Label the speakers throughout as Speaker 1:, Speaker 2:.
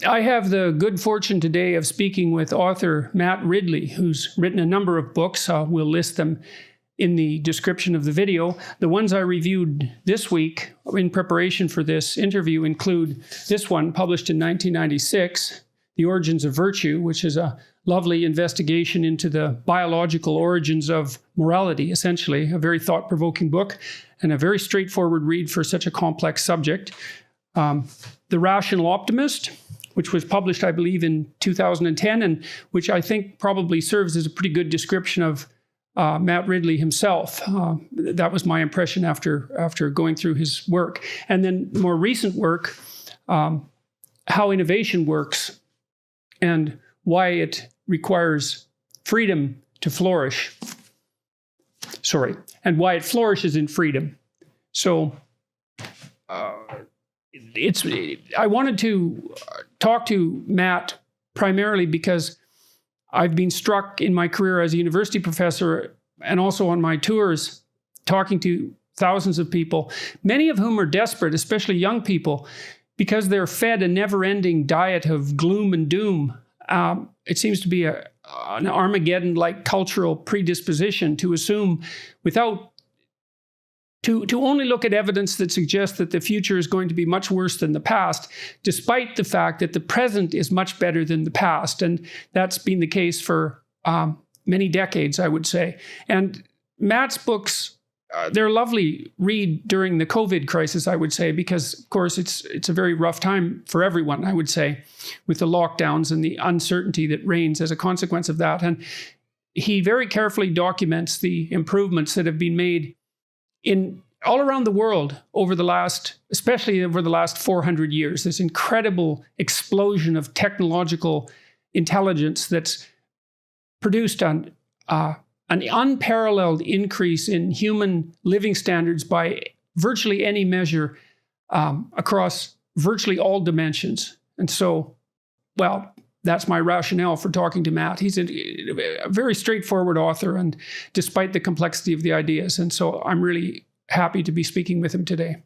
Speaker 1: I have the good fortune today of speaking with author Matt Ridley, who's written a number of books. We'll list them in the description of the video. The ones I reviewed this week in preparation for this interview include this one, published in 1996, The Origins of Virtue, which is a lovely investigation into the biological origins of morality, essentially, a very thought-provoking book and a very straightforward read for such a complex subject. The Rational Optimist, which was published, I believe, in 2010, and which I think probably serves as a pretty good description of Matt Ridley himself. That was my impression after going through his work. And then more recent work, How Innovation Works and Why It Requires Freedom to Flourish. And why it flourishes in freedom. So I wanted to talk to Matt primarily because I've been struck in my career as a university professor and also on my tours talking to thousands of people, many of whom are desperate, especially young people, because they're fed a never-ending diet of gloom and doom. It seems to be an Armageddon-like cultural predisposition to assume to only look at evidence that suggests that the future is going to be much worse than the past, despite the fact that the present is much better than the past. And that's been the case for many decades, I would say. And Matt's books, they're a lovely read during the COVID crisis, I would say, because, of course, it's a very rough time for everyone, I would say, with the lockdowns and the uncertainty that reigns as a consequence of that. And he very carefully documents the improvements that have been made all around the world especially over the last 400 years, this incredible explosion of technological intelligence that's produced an unparalleled increase in human living standards by virtually any measure across virtually all dimensions. And so, well, that's my rationale for talking to Matt. He's a very straightforward author, and despite the complexity of the ideas. And so I'm really happy to be speaking with him today.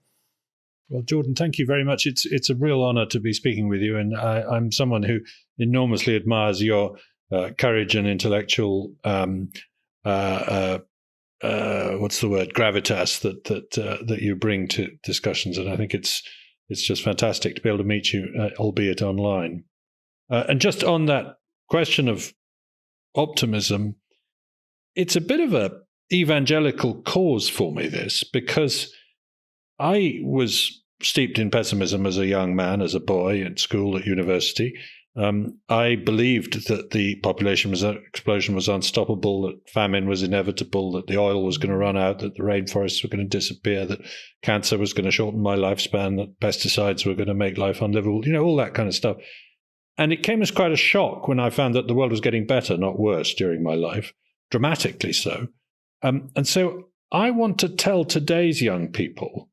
Speaker 2: Well, Jordan, thank you very much. It's a real honor to be speaking with you. And I'm someone who enormously admires your courage and intellectual, gravitas that you bring to discussions. And I think it's just fantastic to be able to meet you, albeit online. And just on that question of optimism, it's a bit of a evangelical cause for me, this, because I was steeped in pessimism as a young man, as a boy at school, at university. I believed that the population explosion was unstoppable, that famine was inevitable, that the oil was going to run out, that the rainforests were going to disappear, that cancer was going to shorten my lifespan, that pesticides were going to make life unlivable, all that kind of stuff. And it came as quite a shock when I found that the world was getting better, not worse, during my life, dramatically so. And so I want to tell today's young people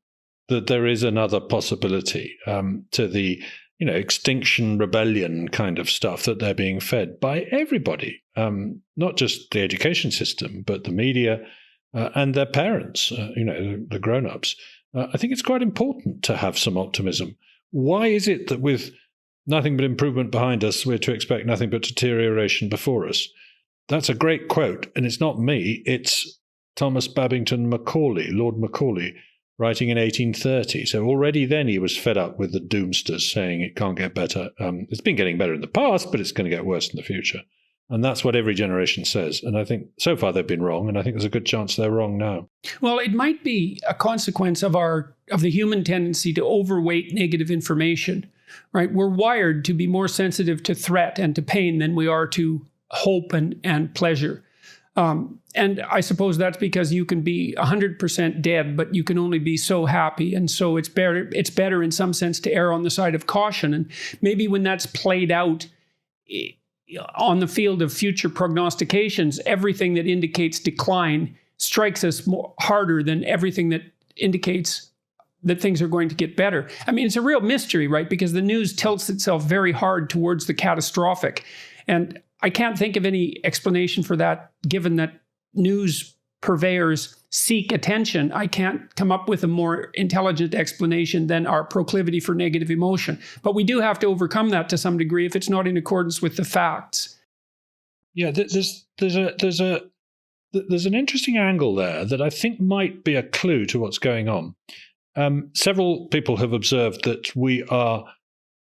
Speaker 2: that there is another possibility to the extinction rebellion kind of stuff that they're being fed by everybody, not just the education system, but the media and their parents, the grown-ups. I think it's quite important to have some optimism. Why is it that with nothing but improvement behind us, we're to expect nothing but deterioration before us? That's a great quote, and it's not me. It's Thomas Babington Macaulay, Lord Macaulay, writing in 1830. So already then he was fed up with the doomsters saying it can't get better. It's been getting better in the past, but it's going to get worse in the future. And that's what every generation says. And I think so far they've been wrong, and I think there's a good chance they're wrong now.
Speaker 1: Well, it might be a consequence of the human tendency to overweight negative information, right? We're wired to be more sensitive to threat and to pain than we are to hope and pleasure. And I suppose that's because you can be 100% dead, but you can only be so happy. And so it's better in some sense to err on the side of caution. And maybe when that's played out on the field of future prognostications, everything that indicates decline strikes us harder than everything that indicates that things are going to get better. I mean, it's a real mystery, right? Because the news tilts itself very hard towards the catastrophic. And I can't think of any explanation for that, given that news purveyors seek attention, I can't come up with a more intelligent explanation than our proclivity for negative emotion. But we do have to overcome that to some degree if it's not in accordance with the facts.
Speaker 2: Yeah, there's an interesting angle there that I think might be a clue to what's going on. Several people have observed that we are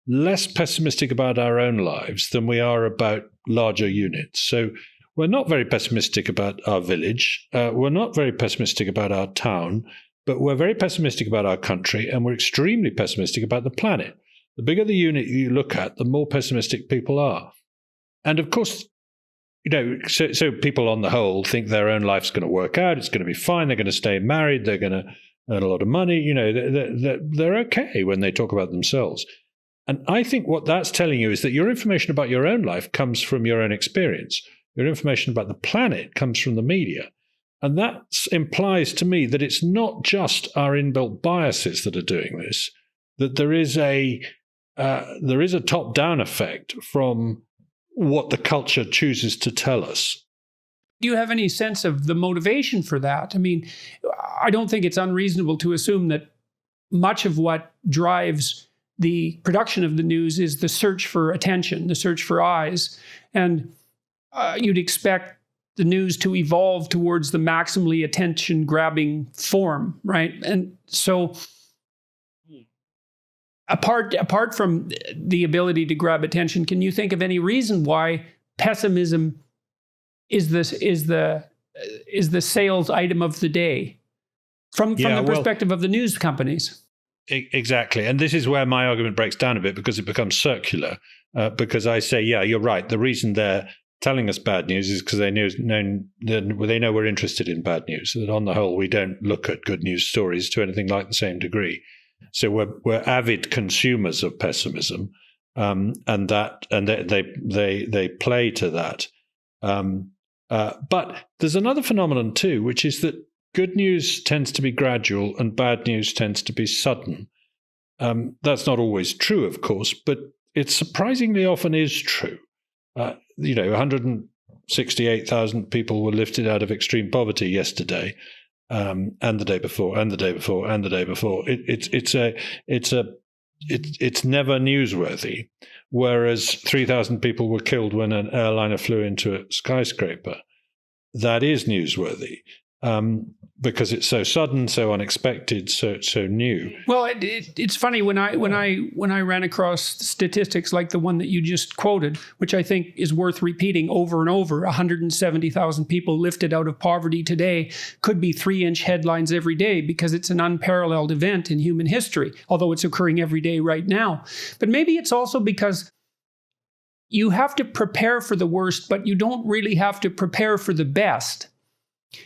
Speaker 2: less pessimistic about our own lives than we are about larger units. So we're not very pessimistic about our village. We're not very pessimistic about our town, but we're very pessimistic about our country, and we're extremely pessimistic about the planet. The bigger the unit you look at, the more pessimistic people are. And of course, so people on the whole think their own life's going to work out. It's going to be fine. They're going to stay married. They're going to earn a lot of money. They're okay when they talk about themselves. And I think what that's telling you is that your information about your own life comes from your own experience. Your information about the planet comes from the media. And that implies to me that it's not just our inbuilt biases that are doing this, that there is a top-down effect from what the culture chooses to tell us.
Speaker 1: Do you have any sense of the motivation for that? I mean, I don't think it's unreasonable to assume that much of what drives the production of the news is the search for attention, the search for eyes. And you'd expect the news to evolve towards the maximally attention-grabbing form, right? And so apart from the ability to grab attention, can you think of any reason why pessimism is the sales item of the day from the perspective of the news companies?
Speaker 2: Exactly. And this is where my argument breaks down a bit, because it becomes circular. Because I say, yeah, you're right. The reason they're telling us bad news is because they know we're interested in bad news. That on the whole, we don't look at good news stories to anything like the same degree. So we're avid consumers of pessimism, and they play to that. But there's another phenomenon too, which is that good news tends to be gradual and bad news tends to be sudden. That's not always true, of course, but it surprisingly often is true. 168,000 people were lifted out of extreme poverty yesterday, and the day before, and the day before, and the day before. It's never newsworthy. Whereas 3,000 people were killed when an airliner flew into a skyscraper. That is newsworthy. Because it's so sudden, so unexpected, so new.
Speaker 1: Well, it's funny when I ran across statistics like the one that you just quoted, which I think is worth repeating over and over. 170,000 people lifted out of poverty today could be 3-inch headlines every day because it's an unparalleled event in human history, although it's occurring every day right now. But maybe it's also because you have to prepare for the worst, but you don't really have to prepare for the best.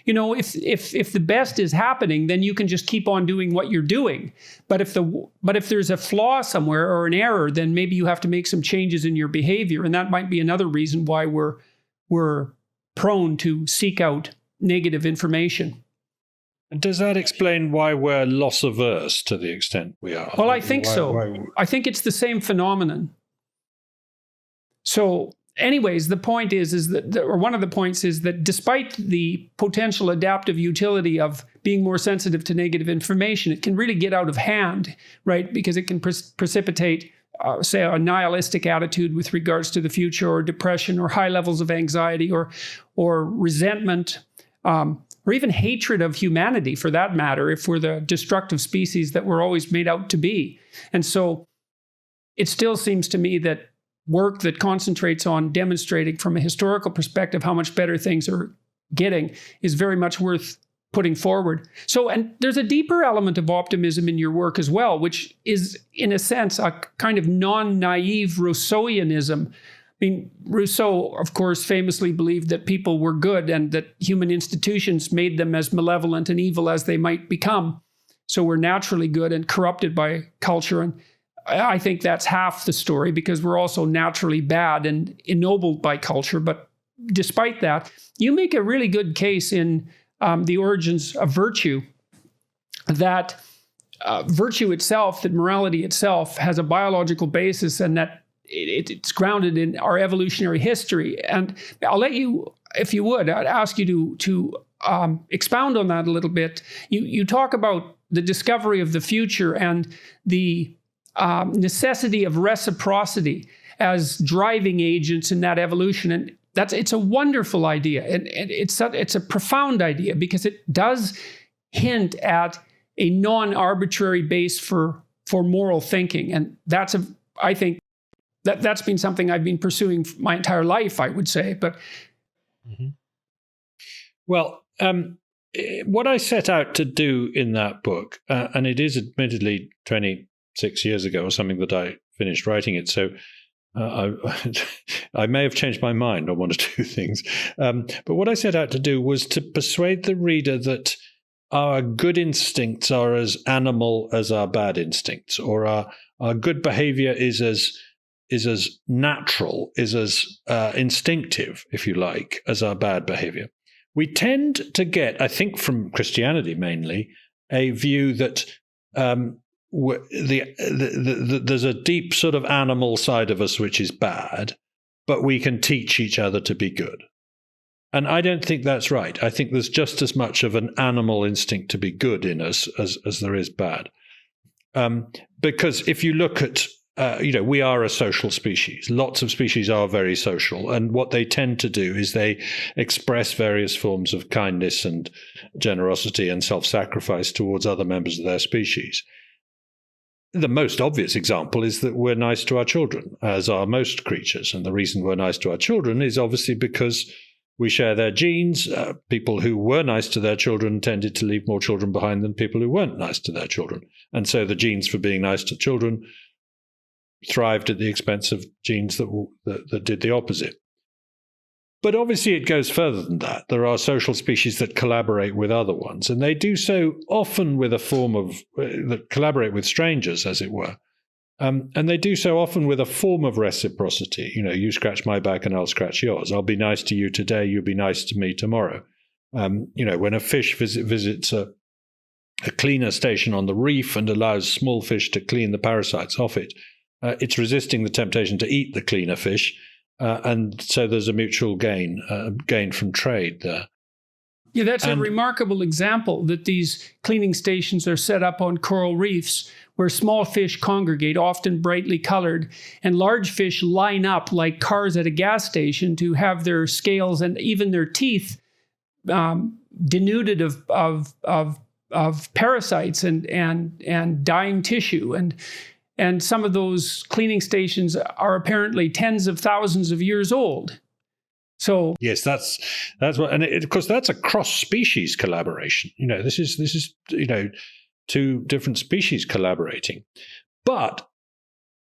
Speaker 1: If the best is happening, then you can just keep on doing what you're doing. But if there's a flaw somewhere or an error, then maybe you have to make some changes in your behavior, and that might be another reason why we're prone to seek out negative information.
Speaker 2: And does that explain why we're loss averse to the extent we are?
Speaker 1: Well, I think I think it's the same phenomenon. So. Anyways, the point is that, or one of the points is that despite the potential adaptive utility of being more sensitive to negative information, it can really get out of hand, right? Because it can precipitate, say, a nihilistic attitude with regards to the future, or depression, or high levels of anxiety, or resentment, or even hatred of humanity, for that matter, if we're the destructive species that we're always made out to be. And so it still seems to me that work that concentrates on demonstrating from a historical perspective how much better things are getting is very much worth putting forward. So, and there's a deeper element of optimism in your work as well, which is, in a sense, a kind of non-naive Rousseauianism. I mean, Rousseau, of course, famously believed that people were good and that human institutions made them as malevolent and evil as they might become. So we're naturally good and corrupted by culture. And I think that's half the story, because we're also naturally bad and ennobled by culture. But despite that, you make a really good case in The Origins of Virtue that virtue itself, that morality itself has a biological basis, and that it's grounded in our evolutionary history. And I'll let you, if you would, I'd ask you to expound on that a little bit. You talk about the discovery of the future and the necessity of reciprocity as driving agents in that evolution, and it's a wonderful idea, and it's a profound idea because it does hint at a non-arbitrary base for moral thinking, and I think that's been something I've been pursuing my entire life, I would say. But
Speaker 2: well, what I set out to do in that book, and it is admittedly 26 years ago or something that I finished writing it, so I may have changed my mind on one or two things. But what I set out to do was to persuade the reader that our good instincts are as animal as our bad instincts, or our good behavior is as natural, is as instinctive, if you like, as our bad behavior. We tend to get, I think from Christianity mainly, a view that there's a deep sort of animal side of us which is bad, but we can teach each other to be good. And I don't think that's right. I think there's just as much of an animal instinct to be good in us as there is bad. Because if you look at, we are a social species. Lots of species are very social. And what they tend to do is they express various forms of kindness and generosity and self-sacrifice towards other members of their species. The most obvious example is that we're nice to our children, as are most creatures. And the reason we're nice to our children is obviously because we share their genes. People who were nice to their children tended to leave more children behind than people who weren't nice to their children. And so the genes for being nice to children thrived at the expense of genes that did the opposite. But obviously it goes further than that. There are social species that collaborate with other ones, and they do so often with a form of, that collaborate with strangers, as it were. And they do so often with a form of reciprocity. You scratch my back and I'll scratch yours. I'll be nice to you today, you'll be nice to me tomorrow. When a fish visits a cleaner station on the reef and allows small fish to clean the parasites off it, it's resisting the temptation to eat the cleaner fish. And so there's a mutual gain from trade there.
Speaker 1: Yeah, that's a remarkable example that these cleaning stations are set up on coral reefs where small fish congregate, often brightly colored, and large fish line up like cars at a gas station to have their scales and even their teeth denuded of parasites and dying tissue. And some of those cleaning stations are apparently tens of thousands of years old. So
Speaker 2: yes, that's what, and of course that's a cross-species collaboration. This is two different species collaborating. But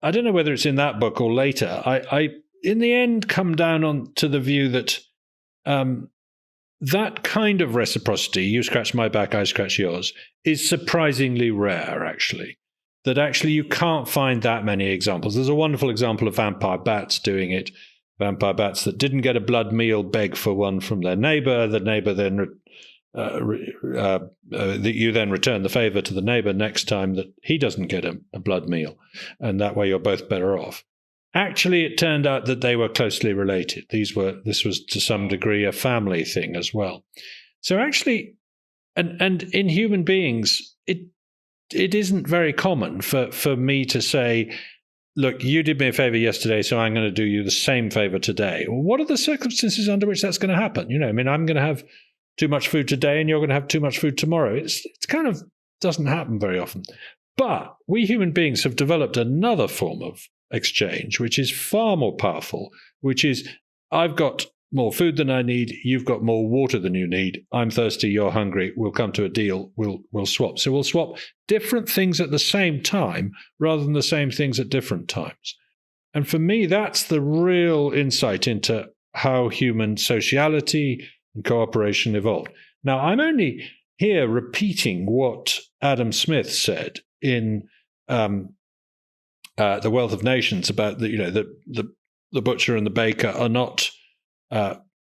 Speaker 2: I don't know whether it's in that book or later. I in the end come down to the view that that kind of reciprocity, you scratch my back, I scratch yours, is surprisingly rare, actually. That actually you can't find that many examples. There's a wonderful example of vampire bats doing it. Vampire bats that didn't get a blood meal beg for one from their neighbor. The neighbor then, that you then return the favor to the neighbor next time that he doesn't get a blood meal. And that way you're both better off. Actually, it turned out that they were closely related. This was to some degree a family thing as well. So actually, and in human beings, it isn't very common for me to say, look, you did me a favor yesterday, so I'm going to do you the same favor today. Well, what are the circumstances under which that's going to happen? I'm going to have too much food today and you're going to have too much food tomorrow. It's kind of doesn't happen very often. But we human beings have developed another form of exchange, which is far more powerful, which is I've got more food than I need, you've got more water than you need, I'm thirsty, you're hungry, we'll come to a deal, we'll swap. So we'll swap different things at the same time rather than the same things at different times. And for me, that's the real insight into how human sociality and cooperation evolved. Now, I'm only here repeating what Adam Smith said in The Wealth of Nations about the butcher and the baker are not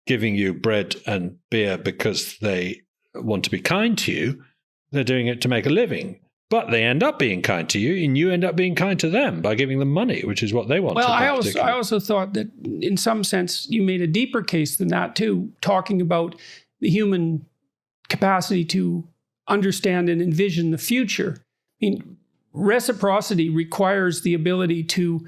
Speaker 2: giving you bread and beer because they want to be kind to you. They're doing it to make a living. But they end up being kind to you, and you end up being kind to them by giving them money, which is what they want.
Speaker 1: Well, I also thought that in some sense you made a deeper case than that too, talking about the human capacity to understand and envision the future. I mean, reciprocity requires the ability to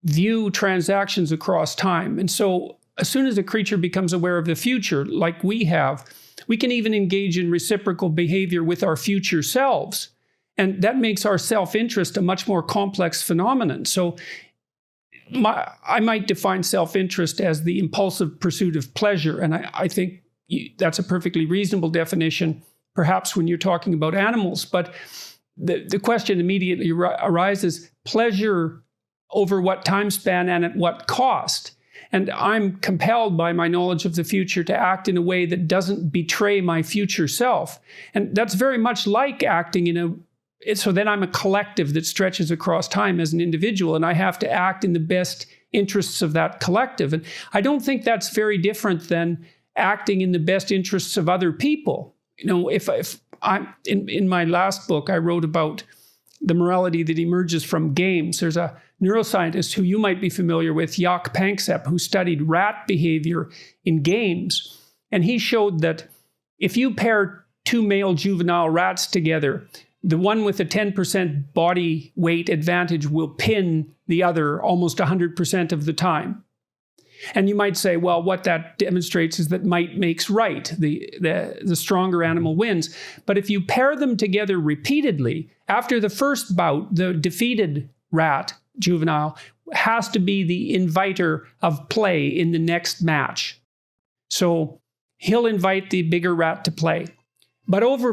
Speaker 1: view transactions across time. And so as soon as a creature becomes aware of the future, like we have, we can even engage in reciprocal behavior with our future selves. And that makes our self-interest a much more complex phenomenon. So I might define self-interest as the impulsive pursuit of pleasure. And I think that's a perfectly reasonable definition, perhaps when you're talking about animals. But the question immediately arises, pleasure over what time span and at what cost? And I'm compelled by my knowledge of the future to act in a way that doesn't betray my future self. And that's very much like acting so then I'm a collective that stretches across time as an individual, and I have to act in the best interests of that collective. And I don't think that's very different than acting in the best interests of other people. You know, if I'm in my last book, I wrote about the morality that emerges from games. There's a neuroscientist who you might be familiar with, Jaak Panksepp, who studied rat behavior in games. And he showed that if you pair two male juvenile rats together, the one with a 10% body weight advantage will pin the other almost 100% of the time. And you might say, well, what that demonstrates is that might makes right. The stronger animal wins. But if you pair them together repeatedly, after the first bout, the defeated rat, juvenile, has to be the inviter of play in the next match. So he'll invite the bigger rat to play. But over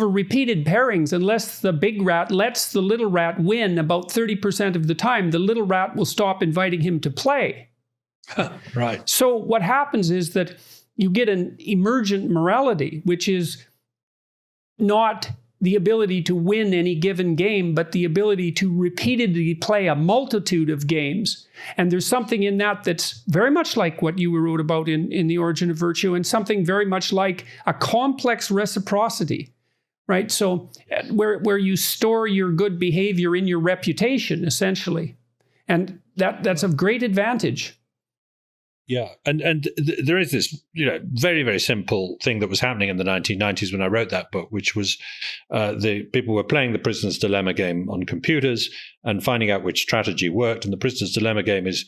Speaker 1: repeated pairings, unless the big rat lets the little rat win about 30% of the time, the little rat will stop inviting him to play.
Speaker 2: Right.
Speaker 1: So what happens is that you get an emergent morality, which is not the ability to win any given game, but the ability to repeatedly play a multitude of games. And there's something in that that's very much like what you wrote about in The Origin of Virtue, and something very much like a complex reciprocity. Right, so where you store your good behavior in your reputation, essentially, and that's of great advantage.
Speaker 2: Yeah, and there is this, very, very simple thing that was happening in the 1990s when I wrote that book, which was the people were playing the Prisoner's Dilemma game on computers and finding out which strategy worked. And the Prisoner's Dilemma game is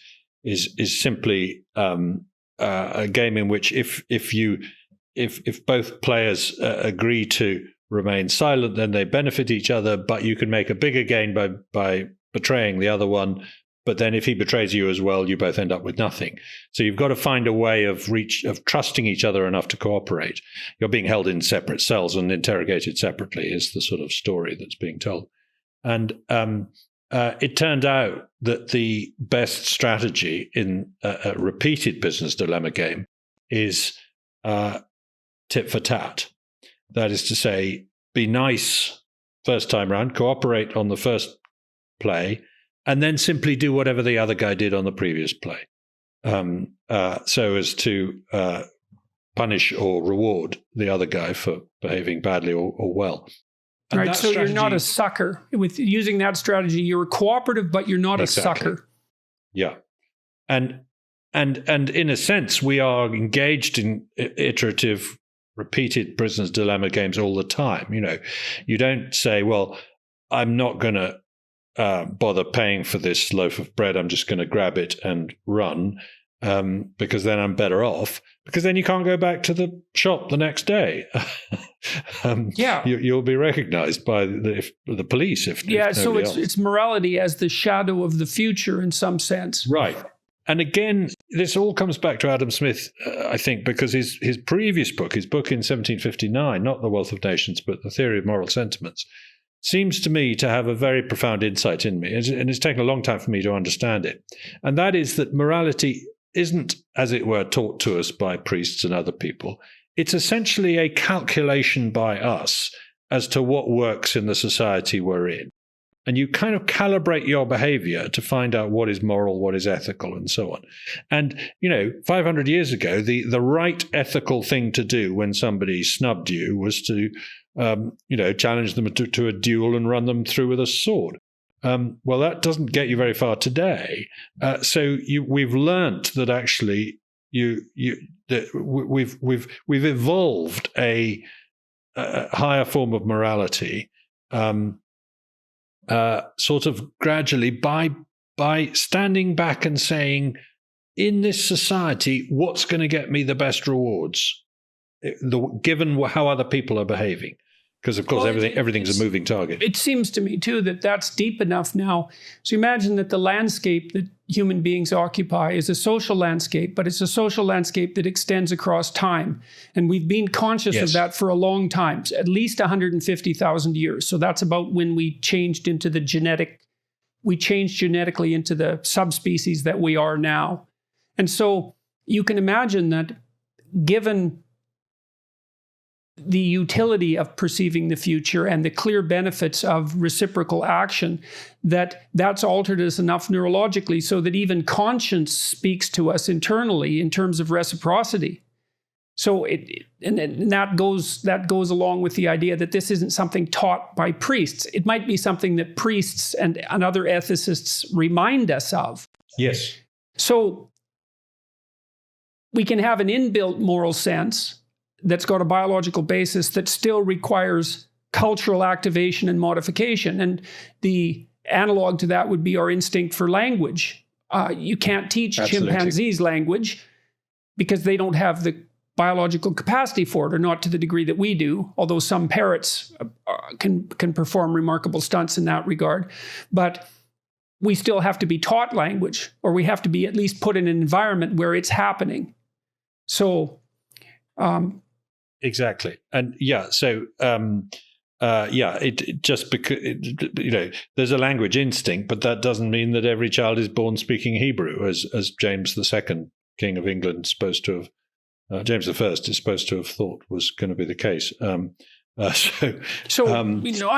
Speaker 2: simply a game in which if both players agree to remain silent, then they benefit each other, but you can make a bigger gain by betraying the other one. But then if he betrays you as well, you both end up with nothing. So you've got to find a way of trusting each other enough to cooperate. You're being held in separate cells and interrogated separately is the sort of story that's being told. And it turned out that the best strategy in a repeated business dilemma game is tit for tat. That is to say, be nice first time round, cooperate on the first play, and then simply do whatever the other guy did on the previous play, so as to punish or reward the other guy for behaving badly or well. And
Speaker 1: right, so you're not a sucker. With using that strategy, you're cooperative, but you're not exactly. A sucker.
Speaker 2: Yeah. And in a sense, we are engaged in iterative repeated prisoner's dilemma games all the time. You don't say, well, I'm not going to bother paying for this loaf of bread. I'm just going to grab it and run because then I'm better off, because then you can't go back to the shop the next day. You'll be recognized by the police. If
Speaker 1: so it's morality as the shadow of the future in some sense.
Speaker 2: Right. And again, this all comes back to Adam Smith, I think, because his previous book, in 1759, not The Wealth of Nations, but The Theory of Moral Sentiments, seems to me to have a very profound insight in me. And it's taken a long time for me to understand it. And that is that morality isn't, as it were, taught to us by priests and other people. It's essentially a calculation by us as to what works in the society we're in. And you kind of calibrate your behavior to find out what is moral, what is ethical, and so on. And, 500 years ago, the right ethical thing to do when somebody snubbed you was to, challenge them to a duel and run them through with a sword. Well, that doesn't get you very far today. So we've learnt that actually we've evolved a higher form of morality, sort of gradually by standing back and saying, in this society, what's going to get me the best rewards, given how other people are behaving? Because, of course, everything's a moving target.
Speaker 1: It seems to me, too, that that's deep enough now. So imagine that the landscape that human beings occupy is a social landscape, but it's a social landscape that extends across time. And we've been conscious of that for a long time, at least 150,000 years. So that's about when we changed genetically into the subspecies that we are now. And so you can imagine that given the utility of perceiving the future and the clear benefits of reciprocal action, that's altered us enough neurologically so that even conscience speaks to us internally in terms of reciprocity. So that goes along with the idea that this isn't something taught by priests. It might be something that priests and other ethicists remind us of.
Speaker 2: Yes.
Speaker 1: So we can have an inbuilt moral sense that's got a biological basis that still requires cultural activation and modification. And the analog to that would be our instinct for language. You can't teach chimpanzees language because they don't have the biological capacity for it, or not to the degree that we do, although some parrots can perform remarkable stunts in that regard. But we still have to be taught language, or we have to be at least put in an environment where it's happening. So...
Speaker 2: Exactly. And it just because, there's a language instinct, but that doesn't mean that every child is born speaking Hebrew, as James II, King of England, James I is supposed to have thought was going to be the case.
Speaker 1: I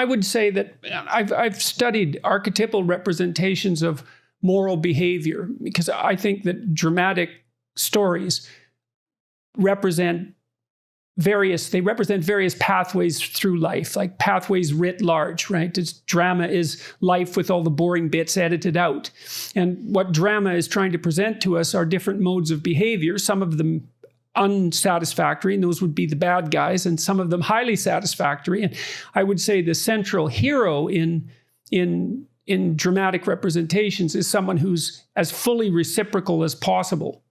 Speaker 1: would say that I've studied archetypal representations of moral behavior, because I think that dramatic stories represent various pathways through life, like pathways writ large, right? Drama is life with all the boring bits edited out. And what drama is trying to present to us are different modes of behavior, some of them unsatisfactory, and those would be the bad guys, and some of them highly satisfactory. And I would say the central hero in dramatic representations is someone who's as fully reciprocal as possible.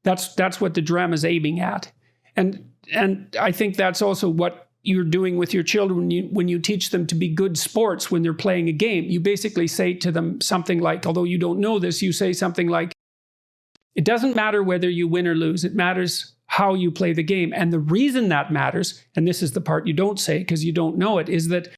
Speaker 1: That's what the drama is aiming at. And I think that's also what you're doing with your children when you teach them to be good sports when they're playing a game. You basically say to them something like, although you don't know this, you say something like, it doesn't matter whether you win or lose. It matters how you play the game. And the reason that matters, and this is the part you don't say because you don't know it, is that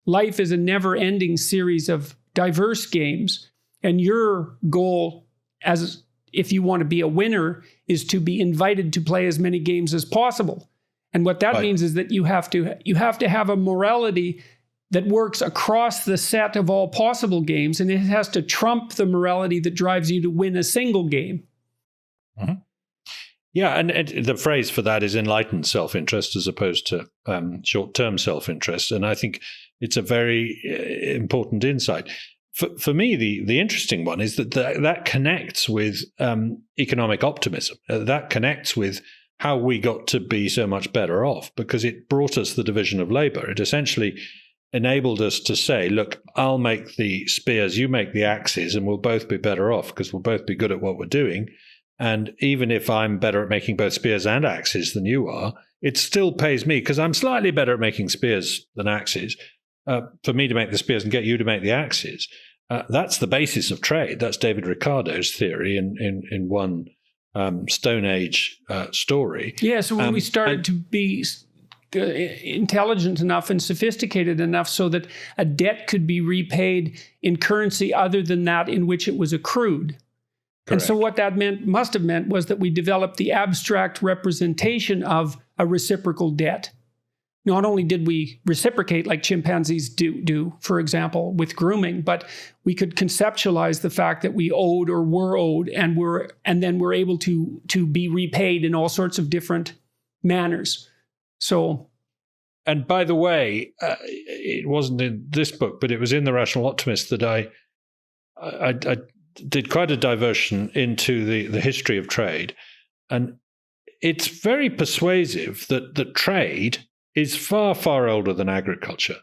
Speaker 1: life is a never-ending series of diverse games. And your goal, as if you want to be a winner, is to be invited to play as many games as possible. And what that means is that you have to have a morality that works across the set of all possible games, and it has to trump the morality that drives you to win a single game.
Speaker 2: Mm-hmm. Yeah, and the phrase for that is enlightened self-interest as opposed to short-term self-interest. And I think it's a very important insight. For me, the interesting one is that connects with economic optimism. That connects with how we got to be so much better off, because it brought us the division of labor. It essentially enabled us to say, look, I'll make the spears, you make the axes, and we'll both be better off because we'll both be good at what we're doing. And even if I'm better at making both spears and axes than you are, it still pays me because I'm slightly better at making spears than axes. For me to make the spears and get you to make the axes. That's the basis of trade. That's David Ricardo's theory in one Stone Age story.
Speaker 1: Yeah, so when we started to be intelligent enough and sophisticated enough so that a debt could be repaid in currency other than that in which it was accrued. Correct. And so what that must have meant was that we developed the abstract representation of a reciprocal debt. Not only did we reciprocate like chimpanzees do, for example, with grooming, but we could conceptualize the fact that we owed or were owed, and then we're able to be repaid in all sorts of different manners. So,
Speaker 2: and by the way, it wasn't in this book, but it was in the Rational Optimist that I did quite a diversion into the history of trade. And it's very persuasive that trade is far, far older than agriculture.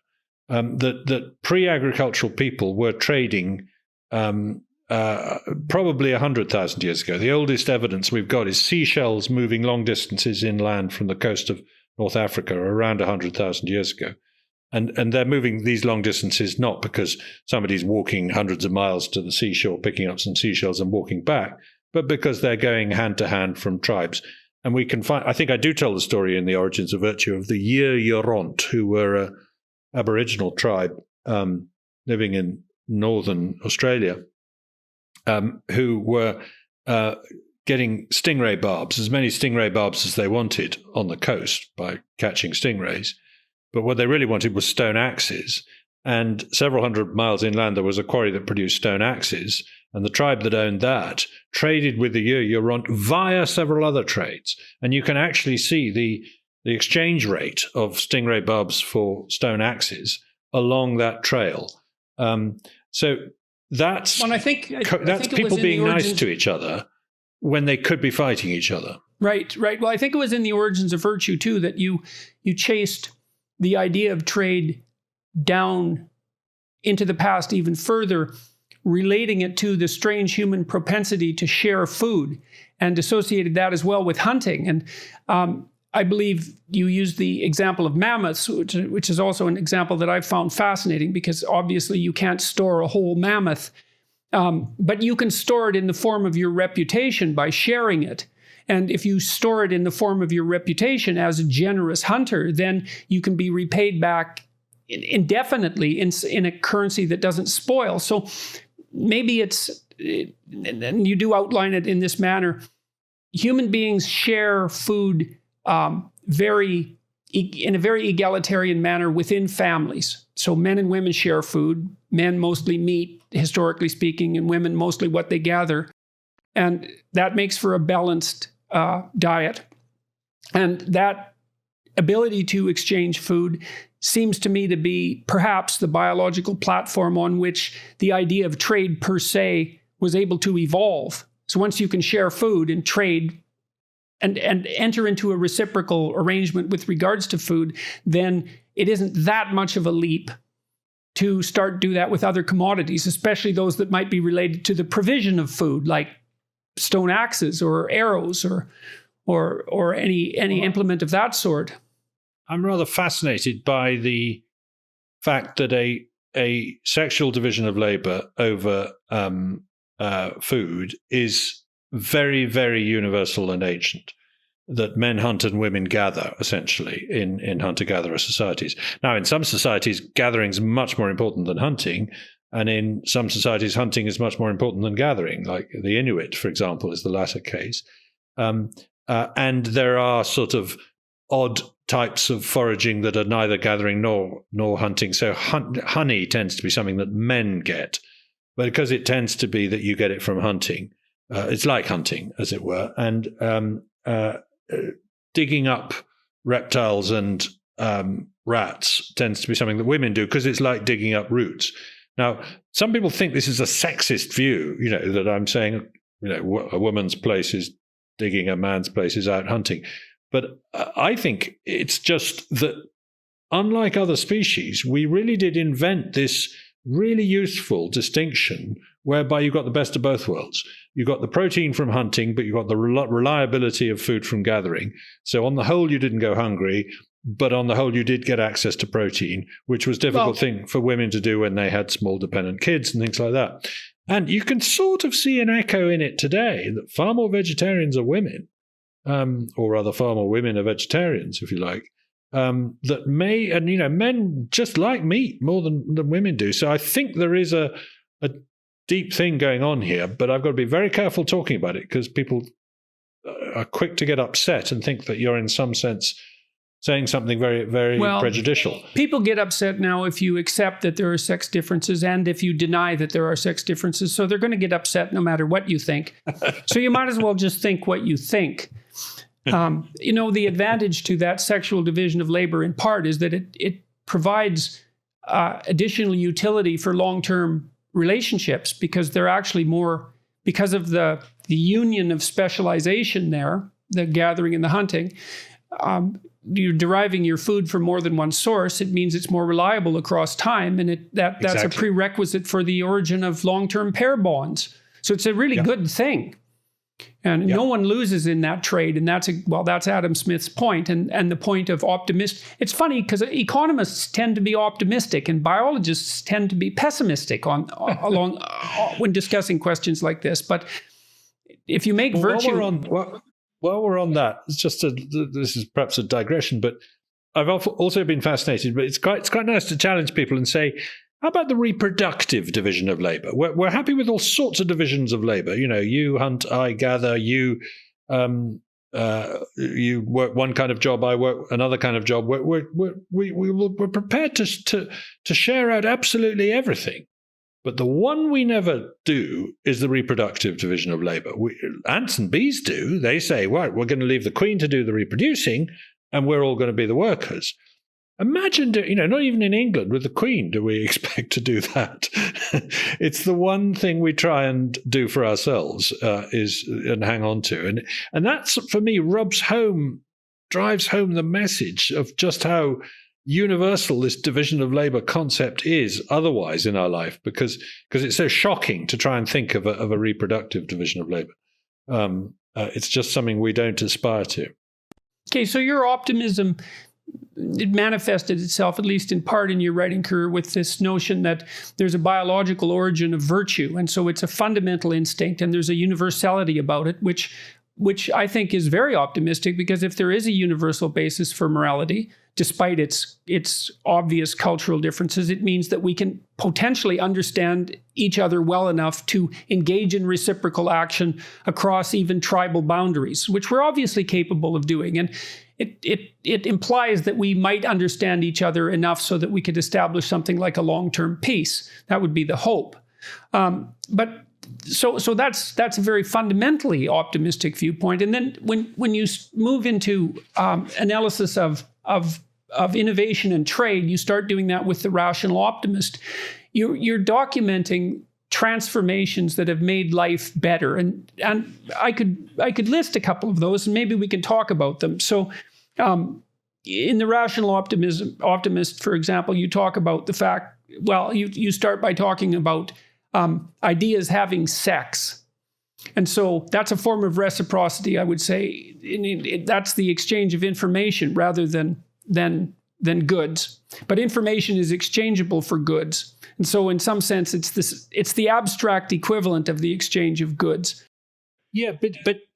Speaker 2: That pre-agricultural people were trading probably 100,000 years ago. The oldest evidence we've got is seashells moving long distances inland from the coast of North Africa around 100,000 years ago. And they're moving these long distances not because somebody's walking hundreds of miles to the seashore, picking up some seashells and walking back, but because they're going hand to hand from tribes. And we can find, I think I do tell the story in The Origins of Virtue of the Yuront, who were an Aboriginal tribe living in northern Australia, who were getting stingray barbs, as many stingray barbs as they wanted on the coast by catching stingrays. But what they really wanted was stone axes. And several hundred miles inland, there was a quarry that produced stone axes. And the tribe that owned that traded with the Yuront via several other trades. And you can actually see the exchange rate of stingray barbs for stone axes along that trail. So that's,
Speaker 1: well, I think
Speaker 2: people being nice to each other when they could be fighting each other.
Speaker 1: Right. Well, I think it was in The Origins of Virtue, too, that you chased the idea of trade down into the past even further, relating it to the strange human propensity to share food, and associated that as well with hunting. And I believe you used the example of mammoths, which is also an example that I've found fascinating, because obviously you can't store a whole mammoth, but you can store it in the form of your reputation by sharing it. And if you store it in the form of your reputation as a generous hunter, then you can be repaid back indefinitely in a currency that doesn't spoil. So maybe and you do outline it in this manner, human beings share food in a very egalitarian manner within families. So men and women share food, men mostly meat, historically speaking, and women mostly what they gather. And that makes for a balanced diet. And that ability to exchange food seems to me to be perhaps the biological platform on which the idea of trade per se was able to evolve. So once you can share food and trade and enter into a reciprocal arrangement with regards to food, then it isn't that much of a leap to do that with other commodities, especially those that might be related to the provision of food, like stone axes or arrows or any implement of that sort.
Speaker 2: I'm rather fascinated by the fact that a sexual division of labor over food is very, very universal and ancient, that men hunt and women gather, essentially, in hunter-gatherer societies. Now, in some societies, gathering is much more important than hunting, and in some societies, hunting is much more important than gathering, like the Inuit, for example, is the latter case. And there are sort of odd types of foraging that are neither gathering nor hunting. So honey tends to be something that men get, but because it tends to be that you get it from hunting, it's like hunting, as it were. And digging up reptiles and rats tends to be something that women do because it's like digging up roots. Now, some people think this is a sexist view, that I'm saying, a woman's place is digging, a man's place is out hunting. But I think it's just that, unlike other species, we really did invent this really useful distinction whereby you got the best of both worlds. You got the protein from hunting, but you got the reliability of food from gathering. So on the whole, you didn't go hungry, but on the whole, you did get access to protein, which was a difficult thing for women to do when they had small dependent kids and things like that. And you can sort of see an echo in it today that far more vegetarians are women. Or rather, far more women are vegetarians, if you like, that may, and men just like meat more than women do. So I think there is a deep thing going on here, but I've got to be very careful talking about it because people are quick to get upset and think that you're in some sense saying something very, very prejudicial.
Speaker 1: People get upset now if you accept that there are sex differences and if you deny that there are sex differences. So they're going to get upset no matter what you think. So you might as well just think what you think. The advantage to that sexual division of labor in part is that it provides additional utility for long-term relationships because they're actually more, because of the union of specialization there, the gathering and the hunting, you're deriving your food from more than one source. It means it's more reliable across time, and that's a prerequisite for the origin of long-term pair bonds. So it's a really good thing. And no one loses in that trade. And that's Adam Smith's point, and the point of optimist. It's funny because economists tend to be optimistic and biologists tend to be pessimistic when discussing questions like this. But if you make virtue...
Speaker 2: While we're on that, it's just this is perhaps a digression, but I've also been fascinated, but it's quite nice to challenge people and say, how about the reproductive division of labor? We're happy with all sorts of divisions of labor. You hunt, I gather, you work one kind of job, I work another kind of job. We're prepared to share out absolutely everything. But the one we never do is the reproductive division of labor. Ants and bees do. They say, right, we're going to leave the queen to do the reproducing, and we're all going to be the workers. Imagine, not even in England with the Queen do we expect to do that. It's the one thing we try and do for ourselves and hang on to. And that's, for me, drives home the message of just how universal this division of labor concept is otherwise in our life, because it's so shocking to try and think of a reproductive division of labor. It's just something we don't aspire to.
Speaker 1: Okay, so your optimism, it manifested itself, at least in part, in your writing career with this notion that there's a biological origin of virtue. And so it's a fundamental instinct and there's a universality about it, which I think is very optimistic, because if there is a universal basis for morality, despite its obvious cultural differences, it means that we can potentially understand each other well enough to engage in reciprocal action across even tribal boundaries, which we're obviously capable of doing. And it implies that we might understand each other enough so that we could establish something like a long-term peace. That would be the hope. But so that's a very fundamentally optimistic viewpoint. And then when you move into analysis of innovation and trade, you start doing that with the Rational Optimist. You're documenting transformations that have made life better, and I could list a couple of those, and maybe we can talk about them. So, in the Rational Optimist, for example, you talk about the fact. Well, you start by talking about ideas having sex. And so that's a form of reciprocity, I would say. That's the exchange of information rather than goods. But information is exchangeable for goods. And so in some sense, it's the abstract equivalent of the exchange of goods.
Speaker 2: Yeah,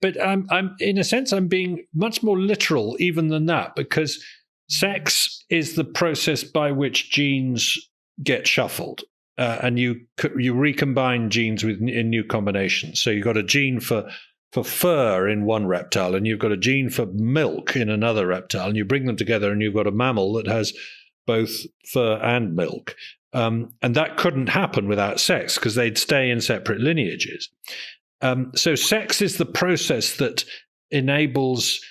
Speaker 2: but I'm in a sense, I'm being much more literal even than that, because sex is the process by which genes get shuffled. And you recombine genes in new combinations. So you've got a gene for fur in one reptile, and you've got a gene for milk in another reptile, and you bring them together, and you've got a mammal that has both fur and milk. And that couldn't happen without sex, because they'd stay in separate lineages. So sex is the process that enables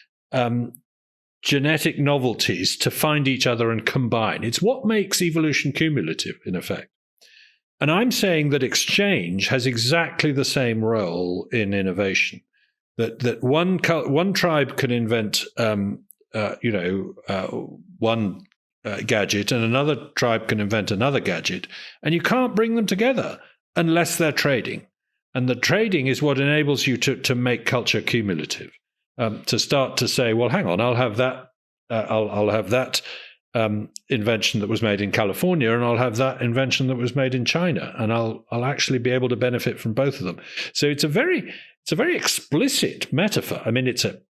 Speaker 2: genetic novelties to find each other and combine. It's what makes evolution cumulative, in effect. And I'm saying that exchange has exactly the same role in innovation. That one tribe can invent, one gadget, and another tribe can invent another gadget, and you can't bring them together unless they're trading. And the trading is what enables you to make culture cumulative. To start to say, well, hang on, I'll have that. I'll have that. Invention that was made in California, and I'll have that invention that was made in China, and I'll actually be able to benefit from both of them. So it's a very explicit metaphor. I mean, it's a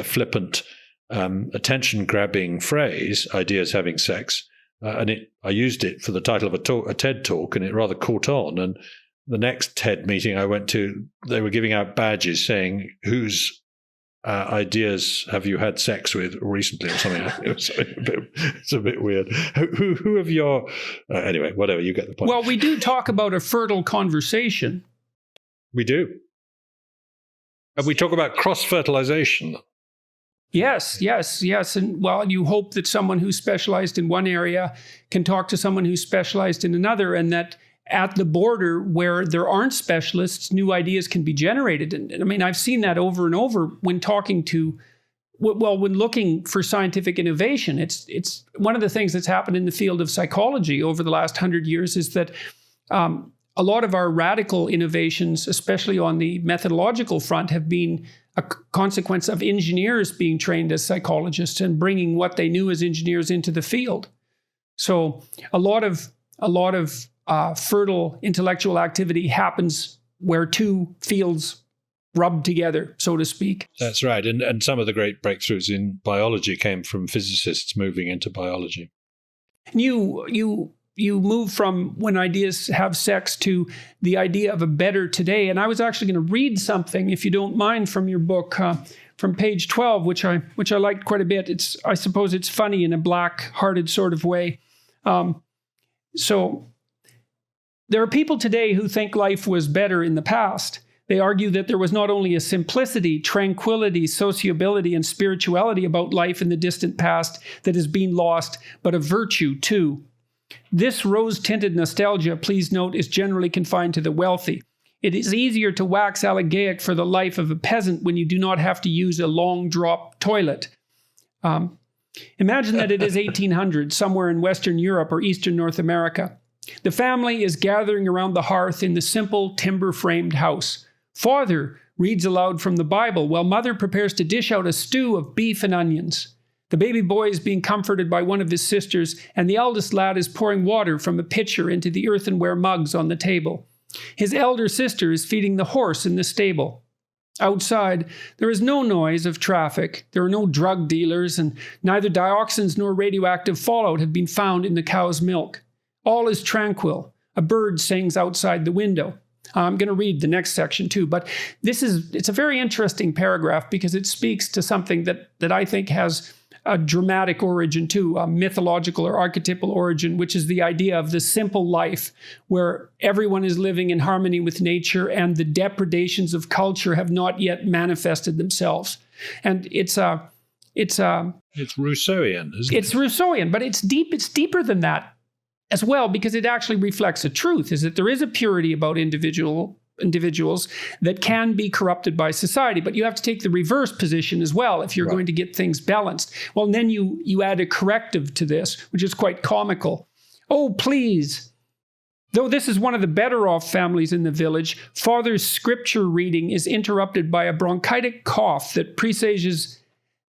Speaker 2: flippant, attention-grabbing phrase, ideas having sex, and I used it for the title of a TED talk, and it rather caught on. And the next TED meeting I went to, they were giving out badges saying whose ideas have you had sex with recently, or something? It's a bit weird. Who have your anyway? Whatever, you get the point.
Speaker 1: Well, we do talk about a fertile conversation.
Speaker 2: We do, and we talk about cross-fertilization.
Speaker 1: Yes. And well, you hope that someone who's specialized in one area can talk to someone who's specialized in another, and that at the border where there aren't specialists, new ideas can be generated. And I mean, I've seen that over and over when talking to, well, when looking for scientific innovation. It's one of the things that's happened in the field of psychology over the last 100 years is that a lot of our radical innovations, especially on the methodological front, have been a consequence of engineers being trained as psychologists and bringing what they knew as engineers into the field. So a lot of fertile intellectual activity happens where two fields rub together, so to speak.
Speaker 2: That's right. And some of the great breakthroughs in biology came from physicists moving into biology.
Speaker 1: And you move from when ideas have sex to the idea of a better today. And I was actually going to read something, if you don't mind, from your book, from page 12, which I liked quite a bit. I suppose it's funny in a black-hearted sort of way. So there are people today who think life was better in the past. They argue that there was not only a simplicity, tranquility, sociability, and spirituality about life in the distant past that has been lost, but a virtue too. This rose-tinted nostalgia, please note, is generally confined to the wealthy. It is easier to wax elegiac for the life of a peasant when you do not have to use a long-drop toilet. Imagine that it is 1800, somewhere in Western Europe or Eastern North America. The family is gathering around the hearth in the simple timber-framed house. Father reads aloud from the Bible while mother prepares to dish out a stew of beef and onions. The baby boy is being comforted by one of his sisters, and the eldest lad is pouring water from a pitcher into the earthenware mugs on the table. His elder sister is feeding the horse in the stable. Outside, there is no noise of traffic. There are no drug dealers, and neither dioxins nor radioactive fallout have been found in the cow's milk. All is tranquil. A bird sings outside the window. I'm going to read the next section too, but it's a very interesting paragraph because it speaks to something that I think has a dramatic origin too, a mythological or archetypal origin, which is the idea of the simple life where everyone is living in harmony with nature and the depredations of culture have not yet manifested themselves. And it's Rousseauian,
Speaker 2: isn't it?
Speaker 1: It's Rousseauian, but it's deeper than that as well, because it actually reflects a truth, is that there is a purity about individuals that can be corrupted by society. But you have to take the reverse position as well if you're going to get things balanced. Well, then you add a corrective to this, which is quite comical. Oh, please. Though this is one of the better off families in the village, father's scripture reading is interrupted by a bronchitic cough that presages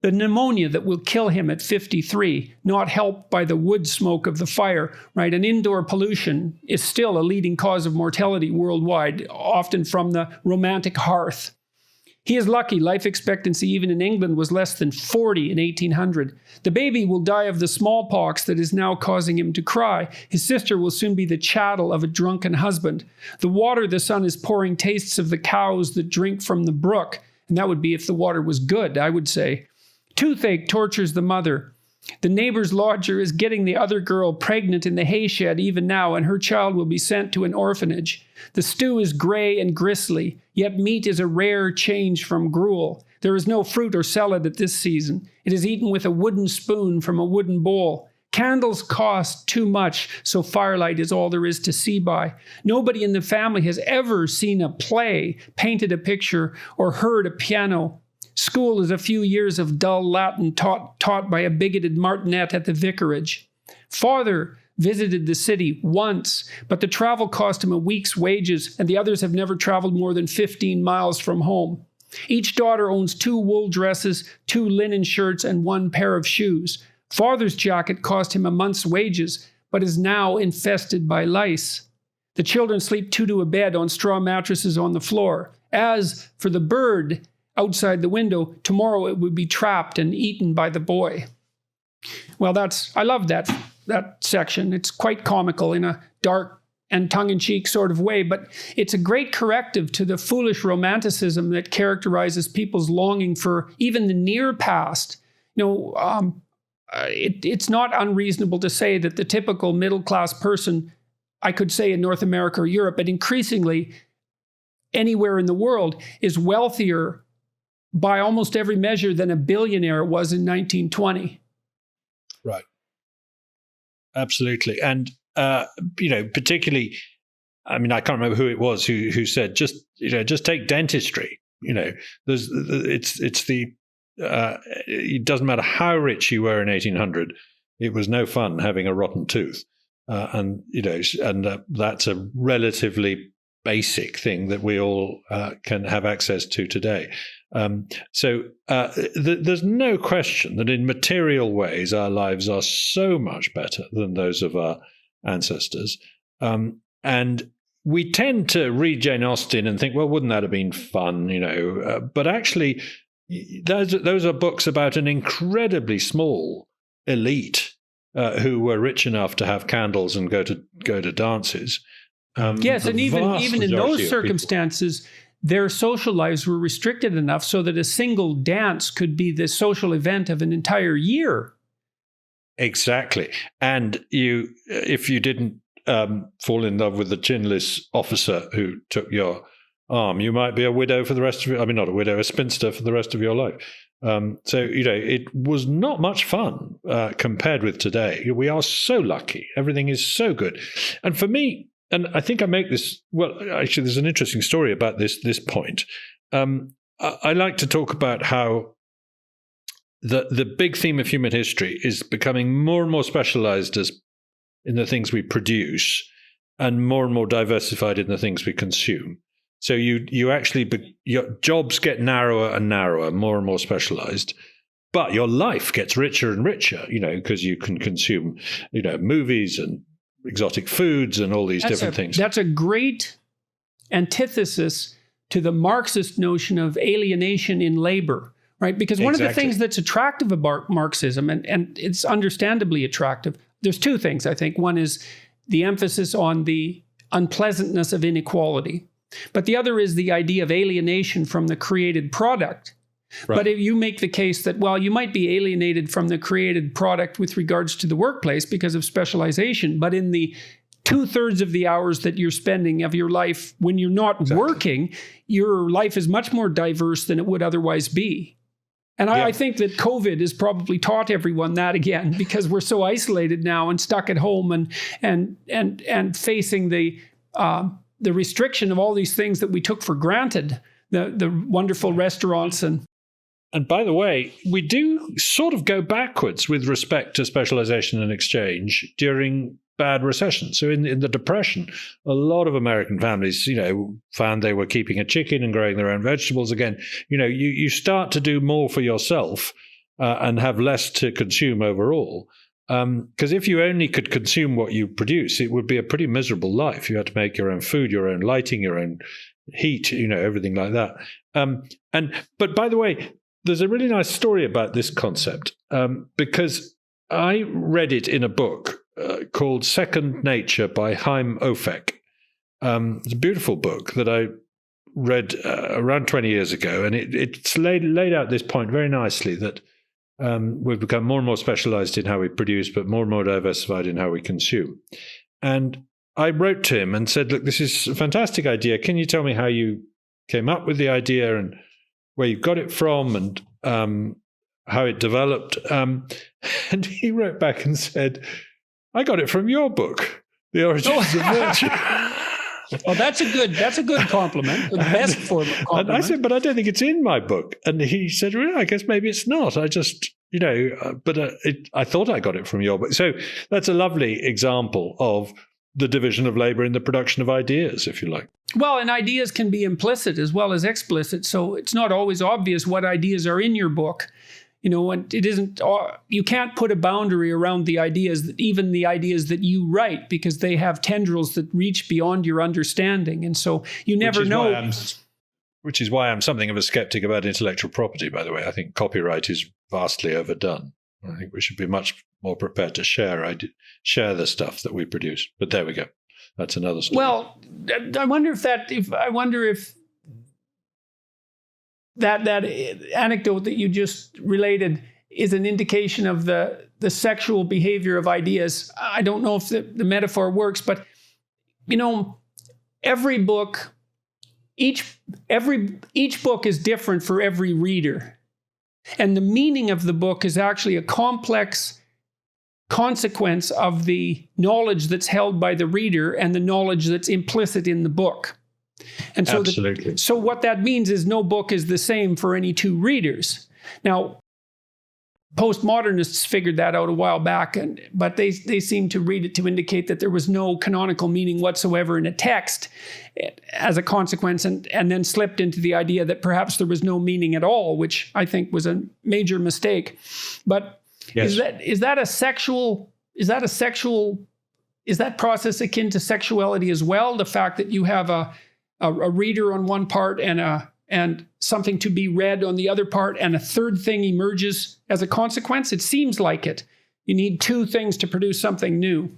Speaker 1: the pneumonia that will kill him at 53, not helped by the wood smoke of the fire, right? And indoor pollution is still a leading cause of mortality worldwide, often from the romantic hearth. He is lucky. Life expectancy, even in England, was less than 40 in 1800. The baby will die of the smallpox that is now causing him to cry. His sister will soon be the chattel of a drunken husband. The water the sun is pouring tastes of the cows that drink from the brook. And that would be if the water was good, I would say. Toothache tortures the mother. The neighbor's lodger is getting the other girl pregnant in the hayshed even now, and her child will be sent to an orphanage. The stew is gray and gristly, yet meat is a rare change from gruel. There is no fruit or salad at this season. It is eaten with a wooden spoon from a wooden bowl. Candles cost too much, so firelight is all there is to see by. Nobody in the family has ever seen a play, painted a picture, or heard a piano. School is a few years of dull Latin taught by a bigoted martinet at the vicarage. Father visited the city once, but the travel cost him a week's wages, and the others have never traveled more than 15 miles from home. Each daughter owns 2 wool dresses, 2 linen shirts, and 1 pair of shoes. Father's jacket cost him a month's wages, but is now infested by lice. The children sleep 2 to a bed on straw mattresses on the floor. As for the bird outside the window, tomorrow it would be trapped and eaten by the boy. Well, I love that section. It's quite comical in a dark and tongue-in-cheek sort of way, but it's a great corrective to the foolish romanticism that characterizes people's longing for even the near past. It's not unreasonable to say that the typical middle-class person, I could say in North America or Europe, but increasingly anywhere in the world, is wealthier by almost every measure than a billionaire was in 1920.
Speaker 2: Right. Absolutely. And, particularly I mean, I can't remember who it was who said, just take dentistry. It doesn't matter how rich you were in 1800, it was no fun having a rotten tooth, and that's a relatively basic thing that we all can have access to today. There's no question that in material ways our lives are so much better than those of our ancestors. And we tend to read Jane Austen and think, well, wouldn't that have been fun? But actually, those are books about an incredibly small elite who were rich enough to have candles and go to dances.
Speaker 1: Yes, and even in those circumstances, their social lives were restricted enough so that a single dance could be the social event of an entire year.
Speaker 2: Exactly. And if you didn't fall in love with the chinless officer who took your arm, you might be a widow for the rest of your, I mean, not a widow, a spinster for the rest of your life. It was not much fun compared with today. We are so lucky. Everything is so good. And for me, and I think I make this, well, actually, there's an interesting story about this point. I like to talk about how the big theme of human history is becoming more and more specialized in the things we produce and more diversified in the things we consume. So your jobs get narrower and narrower, more and more specialized, but your life gets richer and richer, because you can consume, movies and exotic foods and all these different things. That's
Speaker 1: a great antithesis to the Marxist notion of alienation in labor, right? Because one of the things that's attractive about Marxism, and it's understandably attractive, there's two things, I think. One is the emphasis on the unpleasantness of inequality. But the other is the idea of alienation from the created product. Right. But if you make the case that, well, you might be alienated from the created product with regards to the workplace because of specialization, but in the 2/3 of the hours that you're spending of your life when you're not working, your life is much more diverse than it would otherwise be. And I think that COVID has probably taught everyone that again, because we're so isolated now and stuck at home and facing the restriction of all these things that we took for granted, the wonderful restaurants
Speaker 2: And by the way, we do sort of go backwards with respect to specialization and exchange during bad recessions. So in the Depression, a lot of American families, found they were keeping a chicken and growing their own vegetables again. You start to do more for yourself and have less to consume overall. Because if you only could consume what you produce, it would be a pretty miserable life. You had to make your own food, your own lighting, your own heat, everything like that. But by the way, there's a really nice story about this concept because I read it in a book called Second Nature by Chaim Ophek. It's a beautiful book that I read around 20 years ago, and it's laid out this point very nicely that we've become more and more specialized in how we produce, but more and more diversified in how we consume. And I wrote to him and said, look, this is a fantastic idea. Can you tell me how you came up with the idea and where you got it from and how it developed? And he wrote back and said, I got it from your book, The Origins of Virtue.
Speaker 1: Well, that's a good compliment. The best form of compliment.
Speaker 2: And I said, but I don't think it's in my book. And he said, well, I guess maybe it's not. I just, I thought I got it from your book. So that's a lovely example of the division of labor in the production of ideas, if you like.
Speaker 1: Well, and ideas can be implicit as well as explicit. So it's not always obvious what ideas are in your book. And it isn't, you can't put a boundary around the ideas, even the ideas that you write, because they have tendrils that reach beyond your understanding. And so you never know.
Speaker 2: Which is why I'm something of a skeptic about intellectual property, by the way. I think copyright is vastly overdone. I think we should be much more prepared to share the stuff that we produce. But there we go. That's another story. Well,
Speaker 1: I wonder if that anecdote that you just related is an indication of the sexual behavior of ideas. I don't know if the metaphor works, but every book, each book is different for every reader. And the meaning of the book is actually a complex consequence of the knowledge that's held by the reader and the knowledge that's implicit in the book. And so,
Speaker 2: Absolutely.
Speaker 1: So what that means is no book is the same for any two readers. Now, postmodernists figured that out a while back, but they seem to read it to indicate that there was no canonical meaning whatsoever in a text as a consequence, and then slipped into the idea that perhaps there was no meaning at all, which I think was a major mistake. But
Speaker 2: yes.
Speaker 1: is that process akin to sexuality as well? The fact that you have a reader on one part and something to be read on the other part, and a third thing emerges as a consequence? It seems like it. You need two things to produce something new.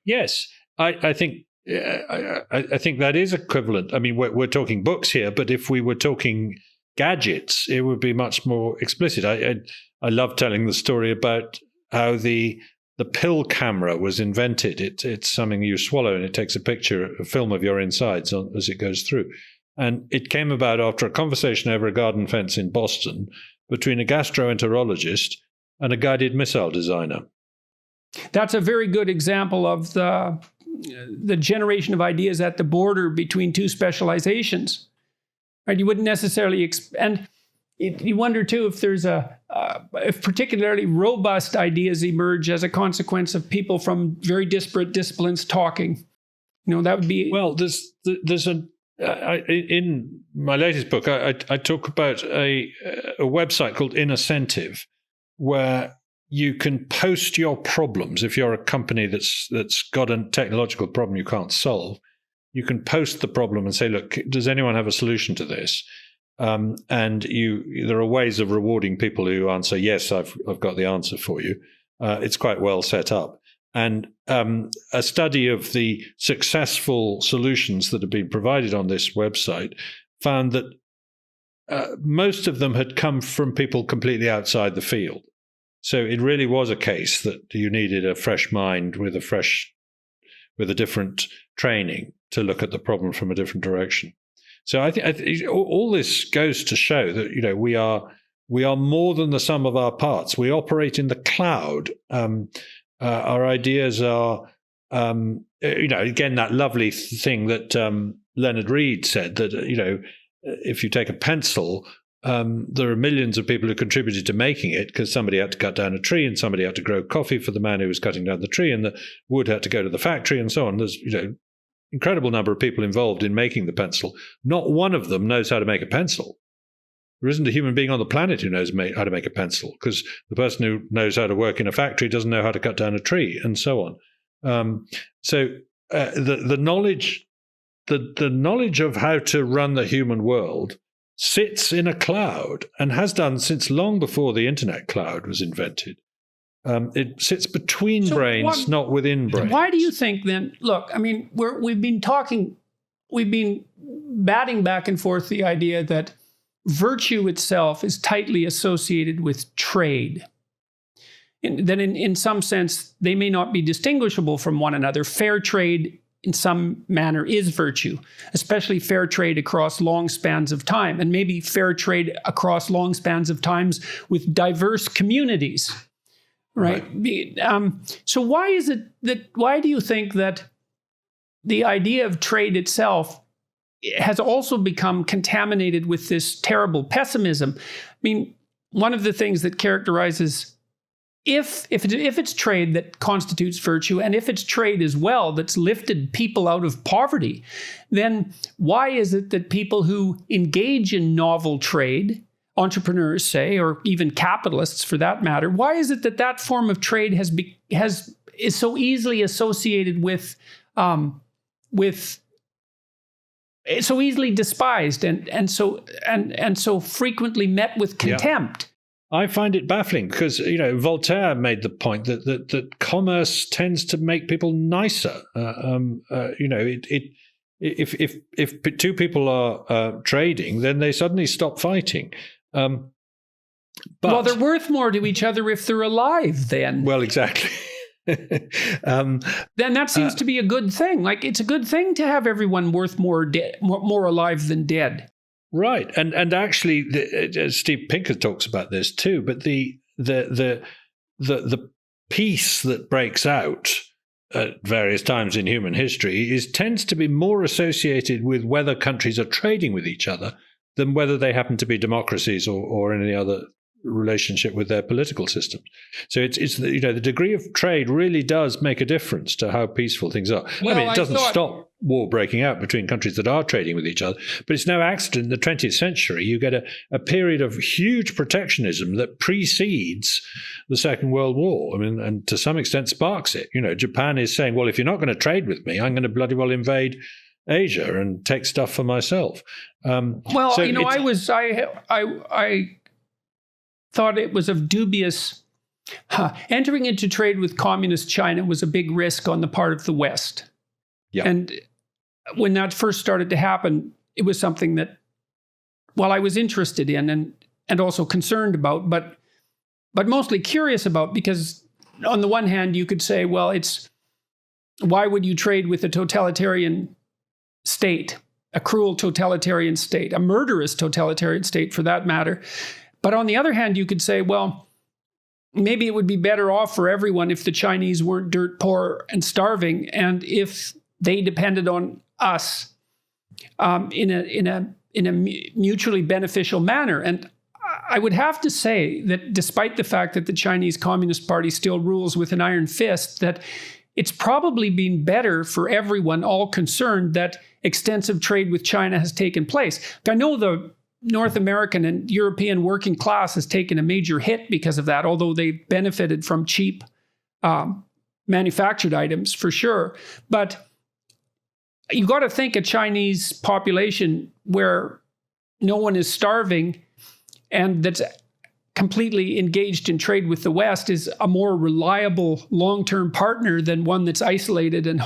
Speaker 2: Yes, I think that is equivalent. I mean, we're talking books here, but if we were talking gadgets, it would be much more explicit. I love telling the story about how the pill camera was invented. It's something you swallow, and it takes a film of your insides as it goes through. And it came about after a conversation over a garden fence in Boston between a gastroenterologist and a guided missile designer.
Speaker 1: That's a very good example of the generation of ideas at the border between two specializations. Right? You wouldn't necessarily you wonder too if there's if particularly robust ideas emerge as a consequence of people from very disparate disciplines talking. That would be
Speaker 2: there's in my latest book, I talk about a website called Incentive, where you can post your problems. If you're a company that's got a technological problem you can't solve, you can post the problem and say, look, does anyone have a solution to this? And there are ways of rewarding people who answer, yes, I've got the answer for you. It's quite well set up. And a study of the successful solutions that have been provided on this website found that most of them had come from people completely outside the field. So it really was a case that you needed a fresh mind with a different training to look at the problem from a different direction. So I think all this goes to show that we are more than the sum of our parts. We operate in the cloud. Our ideas are, again, that lovely thing that Leonard Reed said, that, if you take a pencil, there are millions of people who contributed to making it, because somebody had to cut down a tree and somebody had to grow coffee for the man who was cutting down the tree, and the wood had to go to the factory and so on. There's, incredible number of people involved in making the pencil. Not one of them knows how to make a pencil. There isn't a human being on the planet who knows how to make a pencil, because the person who knows how to work in a factory doesn't know how to cut down a tree, and so on. So the knowledge of how to run the human world sits in a cloud, and has done since long before the internet cloud was invented. It sits between brains, not within brains.
Speaker 1: Why do you think then? Look, I mean, we've been batting back and forth the idea that virtue itself is tightly associated with trade. In some sense, they may not be distinguishable from one another. Fair trade, in some manner, is virtue, especially fair trade across long spans of time, and maybe fair trade across long spans of times with diverse communities. Right. So why do you think that the idea of trade itself has also become contaminated with this terrible pessimism? I mean, one of the things that characterizes, if it's trade that constitutes virtue, and if it's trade as well that's lifted people out of poverty, then why is it that people who engage in novel trade, entrepreneurs say, or even capitalists for that matter, why is it that form of trade is so easily associated with it's so easily despised and so frequently met with contempt?
Speaker 2: Yeah. I find it baffling because Voltaire made the point that commerce tends to make people nicer. If two people are trading, then they suddenly stop fighting.
Speaker 1: Well, they're worth more to each other if they're alive, then.
Speaker 2: Well, exactly.
Speaker 1: Then that seems to be a good thing. Like, it's a good thing to have everyone worth more alive than dead.
Speaker 2: Right, and actually, Steve Pinker talks about this too. But the peace that breaks out at various times in human history tends to be more associated with whether countries are trading with each other than whether they happen to be democracies or any other relationship with their political systems. So it's the degree of trade really does make a difference to how peaceful things are.
Speaker 1: Well,
Speaker 2: it doesn't stop war breaking out between countries that are trading with each other, but it's no accident in the 20th century you get a period of huge protectionism that precedes the Second World War. I mean, and to some extent sparks it. Japan is saying, well, if you're not going to trade with me, I'm going to bloody well invade Asia and take stuff for myself.
Speaker 1: I thought it was of dubious. Entering into trade with communist China was a big risk on the part of the West.
Speaker 2: Yeah.
Speaker 1: And when that first started to happen, it was something that, I was interested in and also concerned about, but mostly curious about, because on the one hand, you could say, well, why would you trade with a totalitarian state, a cruel totalitarian state, a murderous totalitarian state for that matter? But on the other hand, you could say, well, maybe it would be better off for everyone if the Chinese weren't dirt poor and starving, and if they depended on us in a mutually beneficial manner. And I would have to say that despite the fact that the Chinese Communist Party still rules with an iron fist, that it's probably been better for everyone, all concerned, that extensive trade with China has taken place. I know the North American and European working class has taken a major hit because of that, although they benefited from cheap manufactured items for sure. But you got to think a Chinese population where no one is starving and that's completely engaged in trade with the West is a more reliable long-term partner than one that's isolated and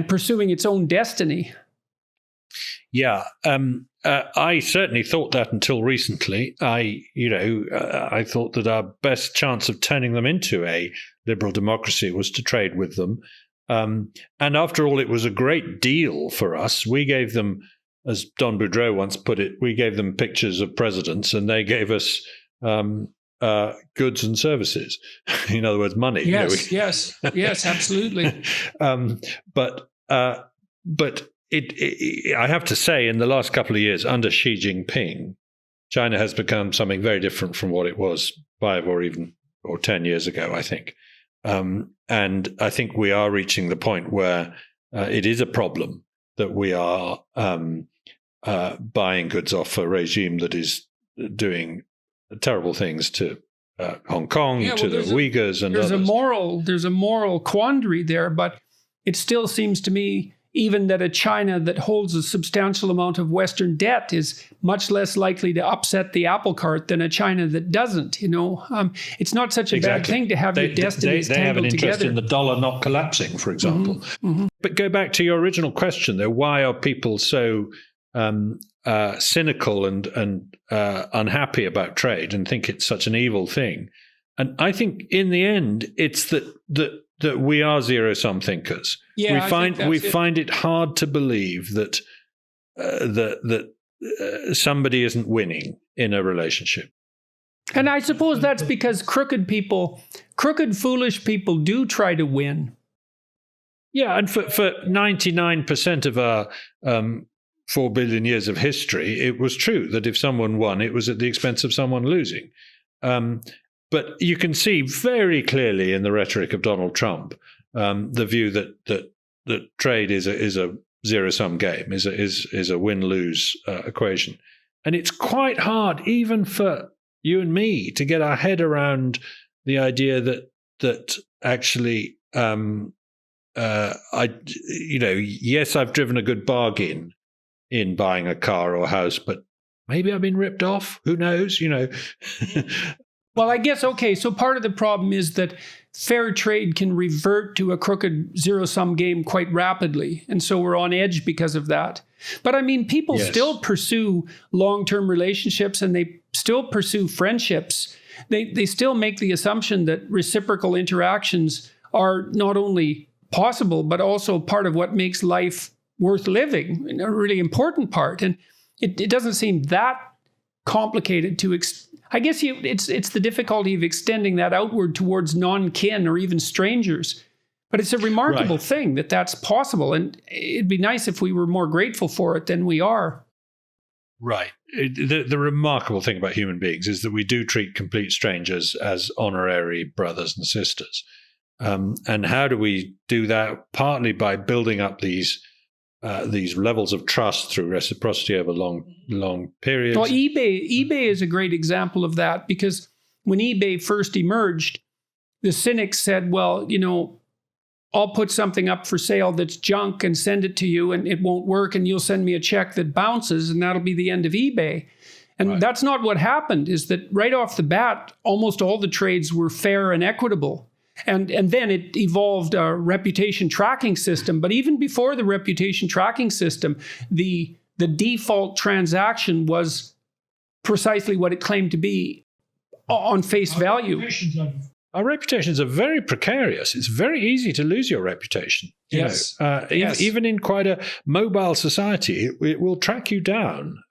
Speaker 1: pursuing its own destiny.
Speaker 2: Yeah, I certainly thought that until recently. I thought that our best chance of turning them into a liberal democracy was to trade with them. And after all, it was a great deal for us. We gave them, as Don Boudreau once put it, we gave them pictures of presidents, and they gave us goods and services. In other words, money.
Speaker 1: Yes, absolutely.
Speaker 2: But I have to say, in the last couple of years, under Xi Jinping, China has become something very different from what it was 5 or 10 years ago, I think. And I think we are reaching the point where it is a problem that we are buying goods off a regime that is doing terrible things to Hong Kong, to the Uyghurs and others.
Speaker 1: There's a moral quandary there, but it still seems to me even that a China that holds a substantial amount of Western debt is much less likely to upset the apple cart than a China that doesn't. It's not such a bad thing to have your destinies
Speaker 2: they have an
Speaker 1: tangled
Speaker 2: interest
Speaker 1: together.
Speaker 2: in the dollar not collapsing, for example.
Speaker 1: Mm-hmm.
Speaker 2: But go back to your original question, though. Why are people so cynical and unhappy about trade and think it's such an evil thing? And I think in the end, it's that we are zero-sum thinkers.
Speaker 1: Yeah,
Speaker 2: we find it hard to believe that somebody isn't winning in a relationship.
Speaker 1: And I suppose that's because crooked, foolish people do try to win.
Speaker 2: Yeah, and for 99% of our 4 billion years of history, it was true that if someone won, it was at the expense of someone losing. But you can see very clearly in the rhetoric of Donald Trump the view that trade is a zero-sum game, is a win-lose equation, and it's quite hard even for you and me to get our head around the idea that actually, yes, I've driven a good bargain in buying a car or a house, but maybe I've been ripped off. Who knows?
Speaker 1: Well, I guess, okay, so part of the problem is that fair trade can revert to a crooked zero-sum game quite rapidly. And so we're on edge because of that. But I mean, people still pursue long-term relationships and they still pursue friendships. They still make the assumption that reciprocal interactions are not only possible, but also part of what makes life worth living, a really important part. And it doesn't seem that complicated to I guess it's the difficulty of extending that outward towards non-kin or even strangers. But it's a remarkable thing that that's possible. And it'd be nice if we were more grateful for it than we are.
Speaker 2: Right. The remarkable thing about human beings is that we do treat complete strangers as honorary brothers and sisters. And how do we do that? Partly by building up these levels of trust through reciprocity over long periods.
Speaker 1: Well, eBay is a great example of that, because when eBay first emerged, the cynics said, well, I'll put something up for sale that's junk and send it to you, and it won't work, and you'll send me a check that bounces, and that'll be the end of eBay. And that's not what happened. Is that right off the bat, almost all the trades were fair and equitable. And then it evolved a reputation tracking system. But even before the reputation tracking system, the default transaction was precisely what it claimed to be on face value.
Speaker 2: Our reputations are very precarious. It's very easy to lose your reputation.
Speaker 1: Yes.
Speaker 2: Even in quite a mobile society, it will track you down.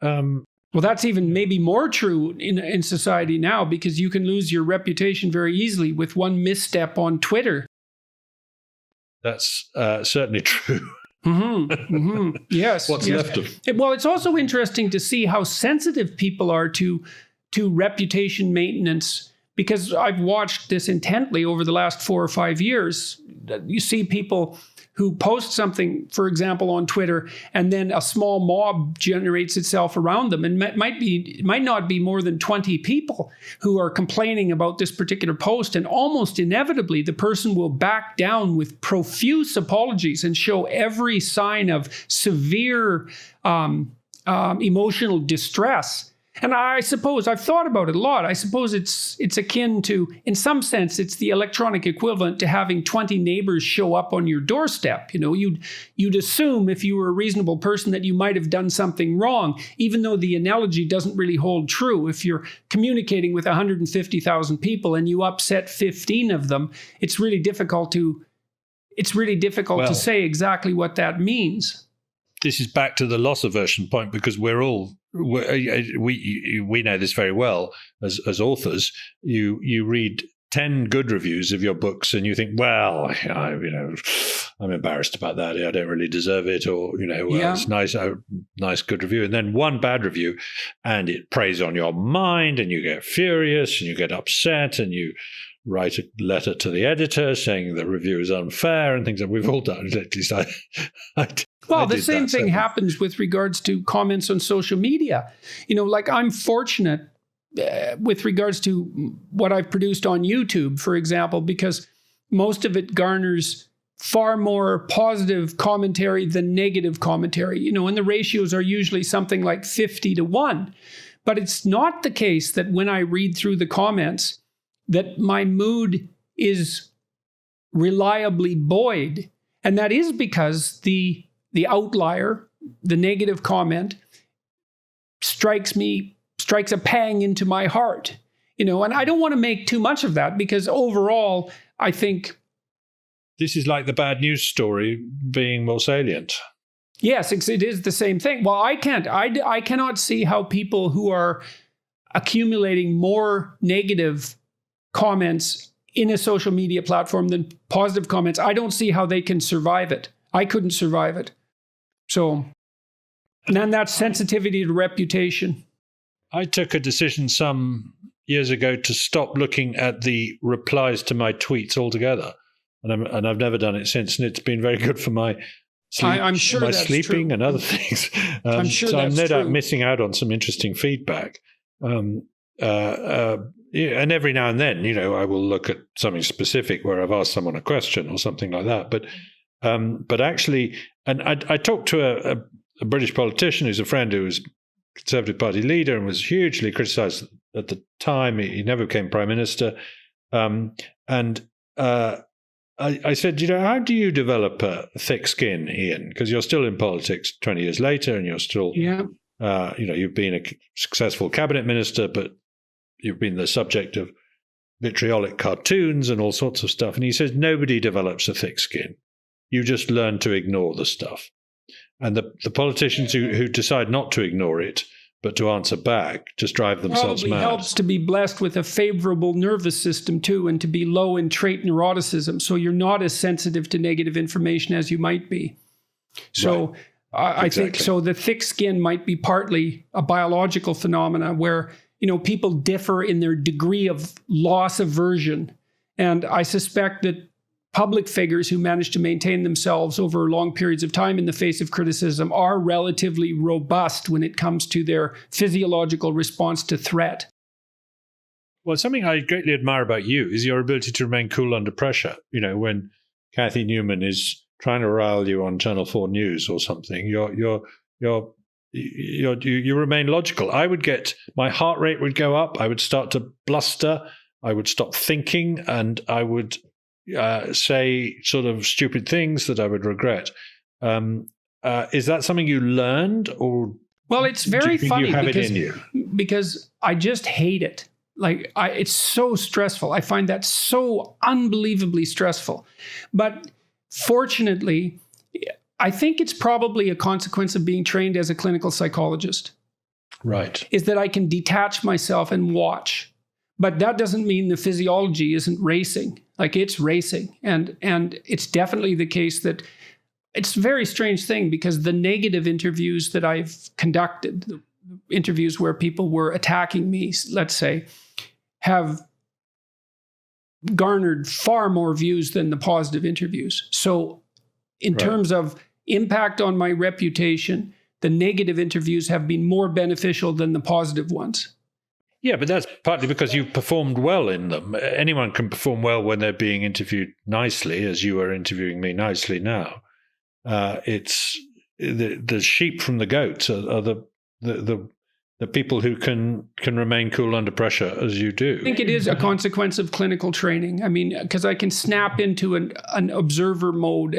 Speaker 1: Well, that's even maybe more true in society now, because you can lose your reputation very easily with one misstep on Twitter.
Speaker 2: That's certainly true.
Speaker 1: Yes.
Speaker 2: What's left of?
Speaker 1: Well, it's also interesting to see how sensitive people are to reputation maintenance, because I've watched this intently over the last 4 or 5 years. You see people who post something, for example, on Twitter, and then a small mob generates itself around them. And it might not be more than 20 people who are complaining about this particular post. And almost inevitably, the person will back down with profuse apologies and show every sign of severe emotional distress. And I suppose, I've thought about it a lot, I suppose it's akin to, in some sense, it's the electronic equivalent to having 20 neighbors show up on your doorstep. You'd assume, if you were a reasonable person, that you might have done something wrong, even though the analogy doesn't really hold true. If you're communicating with 150,000 people and you upset 15 of them, it's really difficult to say exactly what that means.
Speaker 2: This is back to the loss aversion point, because we know this very well as authors. You read 10 good reviews of your books and you think, well, I'm embarrassed about that. I don't really deserve it, or it's nice good review, and then one bad review, and it preys on your mind, and you get furious and you get upset, and you write a letter to the editor saying the review is unfair and things that we've all done. At least I
Speaker 1: Well, the same thing happens with regards to comments on social media. Like, I'm fortunate with regards to what I've produced on YouTube, for example, because most of it garners far more positive commentary than negative commentary, and the ratios are usually something like 50-1. But it's not the case that when I read through the comments that my mood is reliably buoyed. And that is because the outlier, the negative comment, strikes a pang into my heart, and I don't want to make too much of that, because overall, I think
Speaker 2: this is like the bad news story being more salient.
Speaker 1: Yes, it is the same thing. Well, I cannot see how people who are accumulating more negative comments in a social media platform than positive comments, I don't see how they can survive it. I couldn't survive it. So, and then that sensitivity to reputation.
Speaker 2: I took a decision some years ago to stop looking at the replies to my tweets altogether, and I've never done it since. And it's been very good for my
Speaker 1: I'm sure
Speaker 2: my
Speaker 1: that's
Speaker 2: sleeping
Speaker 1: true.
Speaker 2: And other things.
Speaker 1: I'm sure
Speaker 2: so
Speaker 1: that's
Speaker 2: I'm no doubt
Speaker 1: true.
Speaker 2: missing out on some interesting feedback. And every now and then, I will look at something specific where I've asked someone a question or something like that. But actually, and I talked to a British politician who's a friend who was Conservative Party leader and was hugely criticised at the time. He never became Prime Minister. I said, how do you develop a thick skin, Ian? Because you're still in politics 20 years later, and you're still, you've been a successful cabinet minister, but you've been the subject of vitriolic cartoons and all sorts of stuff. And he says, nobody develops a thick skin. You just learn to ignore the stuff. And the politicians who decide not to ignore it but to answer back, just drive themselves
Speaker 1: Probably
Speaker 2: mad.
Speaker 1: helps to be blessed with a favorable nervous system too, and to be low in trait neuroticism, so you're not as sensitive to negative information as you might be. So I think so. The thick skin might be partly a biological phenomena where people differ in their degree of loss aversion, and I suspect that public figures who manage to maintain themselves over long periods of time in the face of criticism are relatively robust when it comes to their physiological response to threat.
Speaker 2: Well, something I greatly admire about you is your ability to remain cool under pressure. When Kathy Newman is trying to rile you on Channel 4 News or something, you remain logical. My heart rate would go up. I would start to bluster. I would stop thinking, and I would say sort of stupid things that I would regret. Is that something you learned, or? Well,
Speaker 1: it's very funny
Speaker 2: you have it in you?
Speaker 1: Because I just hate it. It's so stressful. I find that so unbelievably stressful. But fortunately, I think it's probably a consequence of being trained as a clinical psychologist.
Speaker 2: Right.
Speaker 1: Is that I can detach myself and watch. But that doesn't mean the physiology isn't racing. It's racing. And it's definitely the case that it's a very strange thing, because the negative interviews that I've conducted, the interviews where people were attacking me, let's say, have garnered far more views than the positive interviews. So in terms of impact on my reputation, the negative interviews have been more beneficial than the positive ones.
Speaker 2: Yeah, but that's partly because you've performed well in them. Anyone can perform well when they're being interviewed nicely, as you are interviewing me nicely now. It's the sheep from the goats are the people who can remain cool under pressure, as you do.
Speaker 1: I think it is a consequence of clinical training. I mean, because I can snap into an observer mode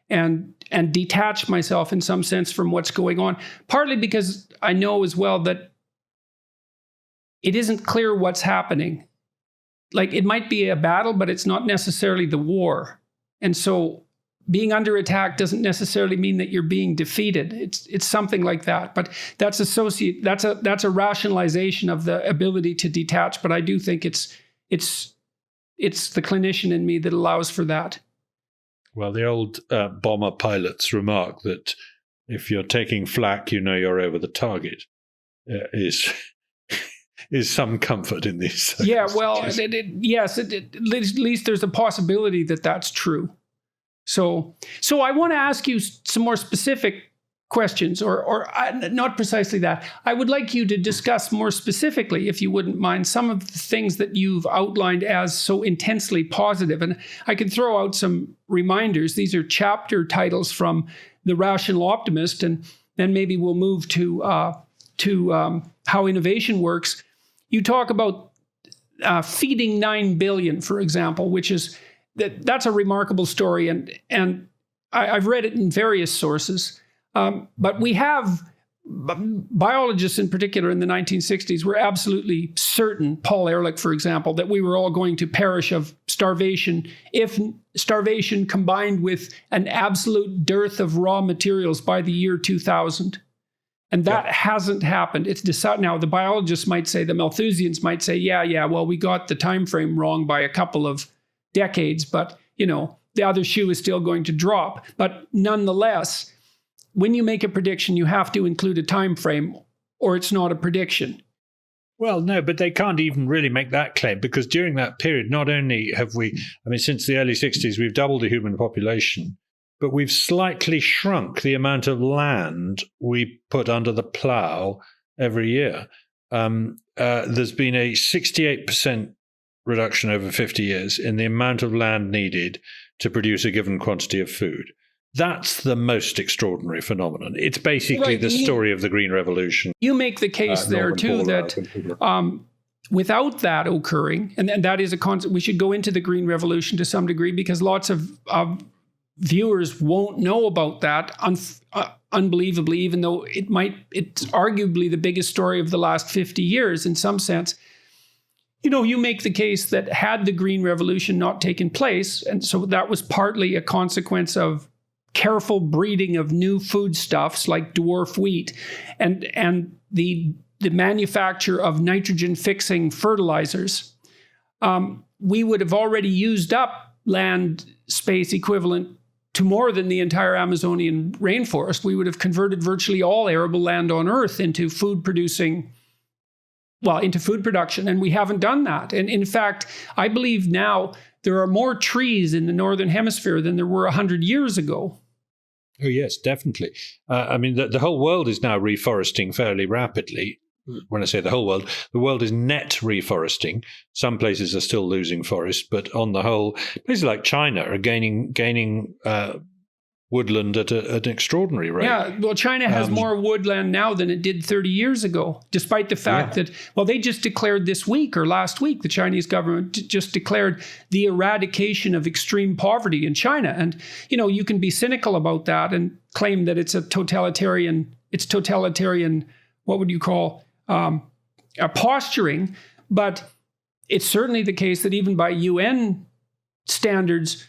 Speaker 1: and detach myself in some sense from what's going on. Partly because I know as well that it isn't clear what's happening. It might be a battle, but it's not necessarily the war. And so being under attack doesn't necessarily mean that you're being defeated. It's something like that. But that's a rationalization of the ability to detach. But I do think it's the clinician in me that allows for that.
Speaker 2: Well, the old bomber pilots remark that if you're taking flak, you're over the target. Is some comfort in this.
Speaker 1: Yeah, well, yes, at least there's a possibility that that's true. So I want to ask you some more specific questions, or not precisely that. I would like you to discuss more specifically, if you wouldn't mind, some of the things that you've outlined as so intensely positive. And I can throw out some reminders. These are chapter titles from The Rational Optimist, and then maybe we'll move to How Innovation Works. You talk about feeding 9 billion, for example, which is that's a remarkable story, and I've read it in various sources. But we have biologists in particular in the 1960s were absolutely certain, Paul Ehrlich, for example, that we were all going to perish of starvation if starvation combined with an absolute dearth of raw materials by the year 2000. And that hasn't happened. It's decided now. The biologists might say, the Malthusians might say, yeah, well, we got the time frame wrong by a couple of decades, but the other shoe is still going to drop. But nonetheless, when you make a prediction, you have to include a time frame, or it's not a prediction.
Speaker 2: Well, no, but they can't even really make that claim, because during that period, not only have we, since the early 60s, we've doubled the human population, but we've slightly shrunk the amount of land we put under the plow every year. There's been a 68% reduction over 50 years in the amount of land needed to produce a given quantity of food. That's the most extraordinary phenomenon. It's basically the story of the Green Revolution.
Speaker 1: You make the case there, too, that without that occurring, and that is a concept, we should go into the Green Revolution to some degree, because lots of viewers won't know about that, unbelievably, even though it's arguably the biggest story of the last 50 years in some sense. You make the case that had the Green Revolution not taken place, and so that was partly a consequence of careful breeding of new foodstuffs like dwarf wheat and the manufacture of nitrogen-fixing fertilizers, we would have already used up land space equivalent to more than the entire Amazonian rainforest. We would have converted virtually all arable land on Earth into food production, and we haven't done that. And in fact, I believe now there are more trees in the Northern Hemisphere than there were 100 years ago.
Speaker 2: Oh, yes, definitely. I mean, the whole world is now reforesting fairly rapidly. When I say the world is net reforesting. Some places are still losing forest, but on the whole, places like China are gaining woodland at an extraordinary rate.
Speaker 1: Yeah, well, China has more woodland now than it did 30 years ago, despite the fact that, they just declared this week or last week, the Chinese government just declared the eradication of extreme poverty in China. And, you can be cynical about that and claim that it's totalitarian, what would you call, a posturing, but it's certainly the case that even by UN standards,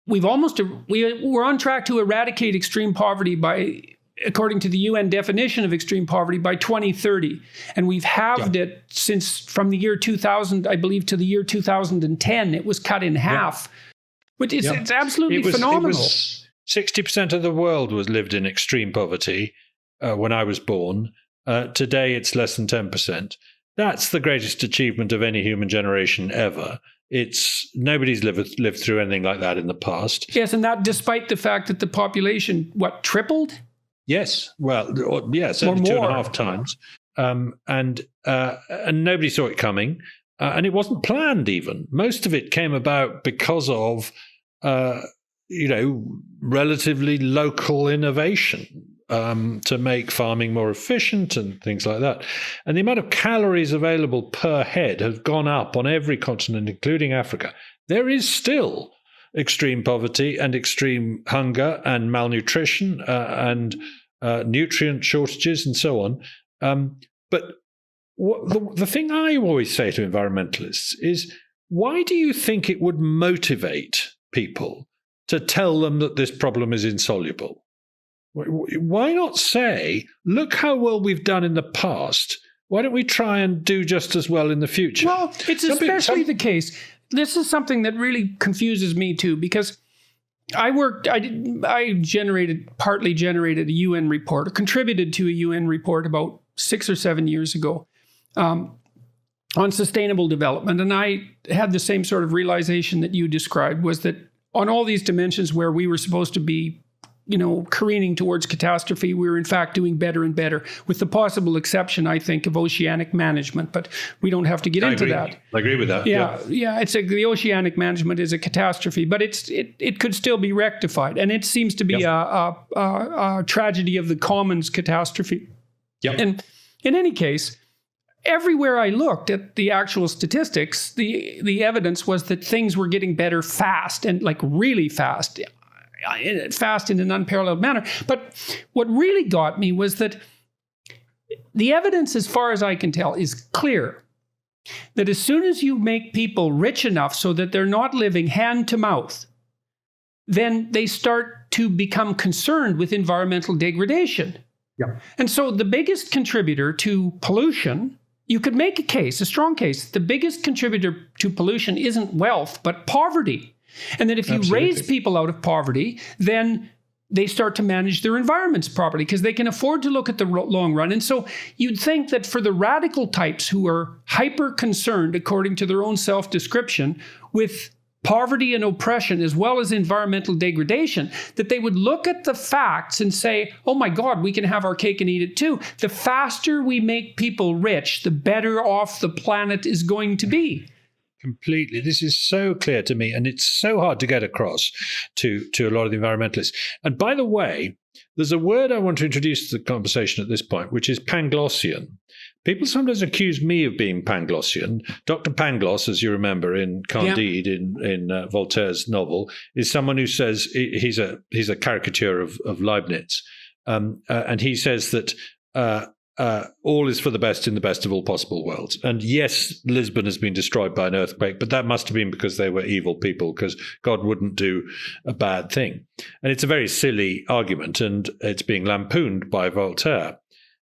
Speaker 1: we're on track to eradicate extreme poverty according to the UN definition of extreme poverty, by 2030. And we've halved it from the year 2000, I believe, to the year 2010. It was cut in half. But it's absolutely phenomenal.
Speaker 2: 60% of the world lived in extreme poverty when I was born. Today, it's less than 10%. That's the greatest achievement of any human generation ever. Nobody's lived through anything like that in the past.
Speaker 1: Yes, and that despite the fact that the population, tripled?
Speaker 2: Yes, certainly 2.5 times. And nobody saw it coming. And it wasn't planned even. Most of it came about because of, relatively local innovation. To make farming more efficient and things like that. And the amount of calories available per head have gone up on every continent, including Africa. There is still extreme poverty and extreme hunger and malnutrition and nutrient shortages and so on. But the thing I always say to environmentalists is, why do you think it would motivate people to tell them that this problem is insoluble? Why not say, look how well we've done in the past. Why don't we try and do just as well in the future?
Speaker 1: Well, it's especially the case. This is something that really confuses me too, because I partly generated a UN report, or contributed to a UN report about 6 or 7 years ago on sustainable development. And I had the same sort of realization that you described, was that on all these dimensions where we were supposed to be careening towards catastrophe, we're in fact doing better and better, with the possible exception, I think, of oceanic management. But we don't have to get into that.
Speaker 2: I agree with that.
Speaker 1: Yeah. The oceanic management is a catastrophe, but it could still be rectified, and it seems to be a tragedy of the commons catastrophe.
Speaker 2: Yep.
Speaker 1: And in any case, everywhere I looked at the actual statistics, the evidence was that things were getting better fast, and really fast in an unparalleled manner. But what really got me was that the evidence, as far as I can tell, is clear that as soon as you make people rich enough so that they're not living hand to mouth, then they start to become concerned with environmental degradation.
Speaker 2: Yeah.
Speaker 1: And so the biggest contributor to pollution, you could make a strong case, the biggest contributor to pollution isn't wealth, but poverty. And that if you raise people out of poverty, then they start to manage their environments properly, because they can afford to look at the long run. And so you'd think that for the radical types who are hyper concerned, according to their own self-description, with poverty and oppression as well as environmental degradation, that they would look at the facts and say, oh my God, we can have our cake and eat it too. The faster we make people rich, the better off the planet is going to be.
Speaker 2: Completely. This is so clear to me, and it's so hard to get across to a lot of the environmentalists. And by the way, there's a word I want to introduce to the conversation at this point, which is Panglossian. People sometimes accuse me of being Panglossian. Dr. Pangloss, as you remember in Candide, in Voltaire's novel, is someone who says he's a caricature of Leibniz, and he says that all is for the best in the best of all possible worlds. And yes, Lisbon has been destroyed by an earthquake, but that must have been because they were evil people, because God wouldn't do a bad thing. And it's a very silly argument, and it's being lampooned by Voltaire.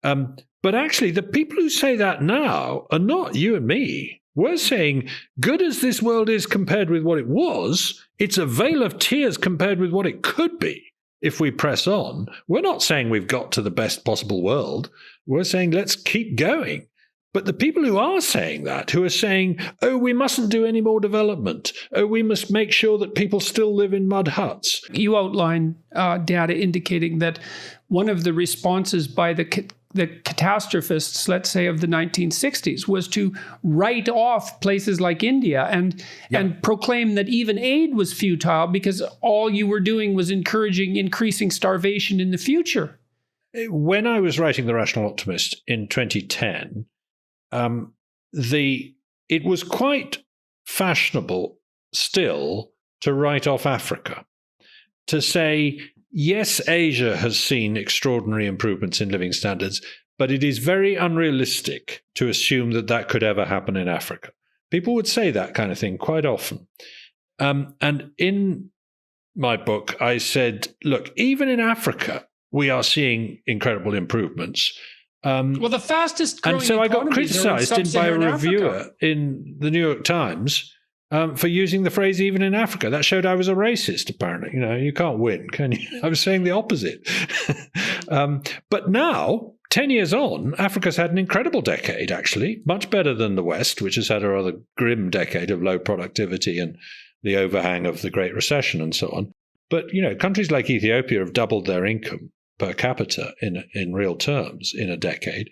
Speaker 2: But actually, the people who say that now are not you and me. We're saying, good as this world is compared with what it was, it's a veil of tears compared with what it could be if we press on. We're not saying we've got to the best possible world. We're saying, let's keep going. But the people who are saying that, who are saying, oh, we mustn't do any more development. Oh, we must make sure that people still live in mud huts.
Speaker 1: You outline data indicating that one of the responses by the catastrophists, let's say, of the 1960s was to write off places like India and proclaim that even aid was futile because all you were doing was encouraging increasing starvation in the future.
Speaker 2: When I was writing The Rational Optimist in 2010, it was quite fashionable still to write off Africa, to say, yes, Asia has seen extraordinary improvements in living standards, but it is very unrealistic to assume that that could ever happen in Africa. People would say that kind of thing quite often. And in my book, I said, look, even in Africa, we are seeing incredible improvements.
Speaker 1: Well, the fastest growing
Speaker 2: and so I got criticized by a reviewer in the New York Times for using the phrase "even in Africa." That showed I was a racist. Apparently, you can't win, can you? I was saying the opposite. But now, 10 years on, Africa's had an incredible decade. Actually, much better than the West, which has had a rather grim decade of low productivity and the overhang of the Great Recession and so on. But countries like Ethiopia have doubled their income per capita in real terms in a decade.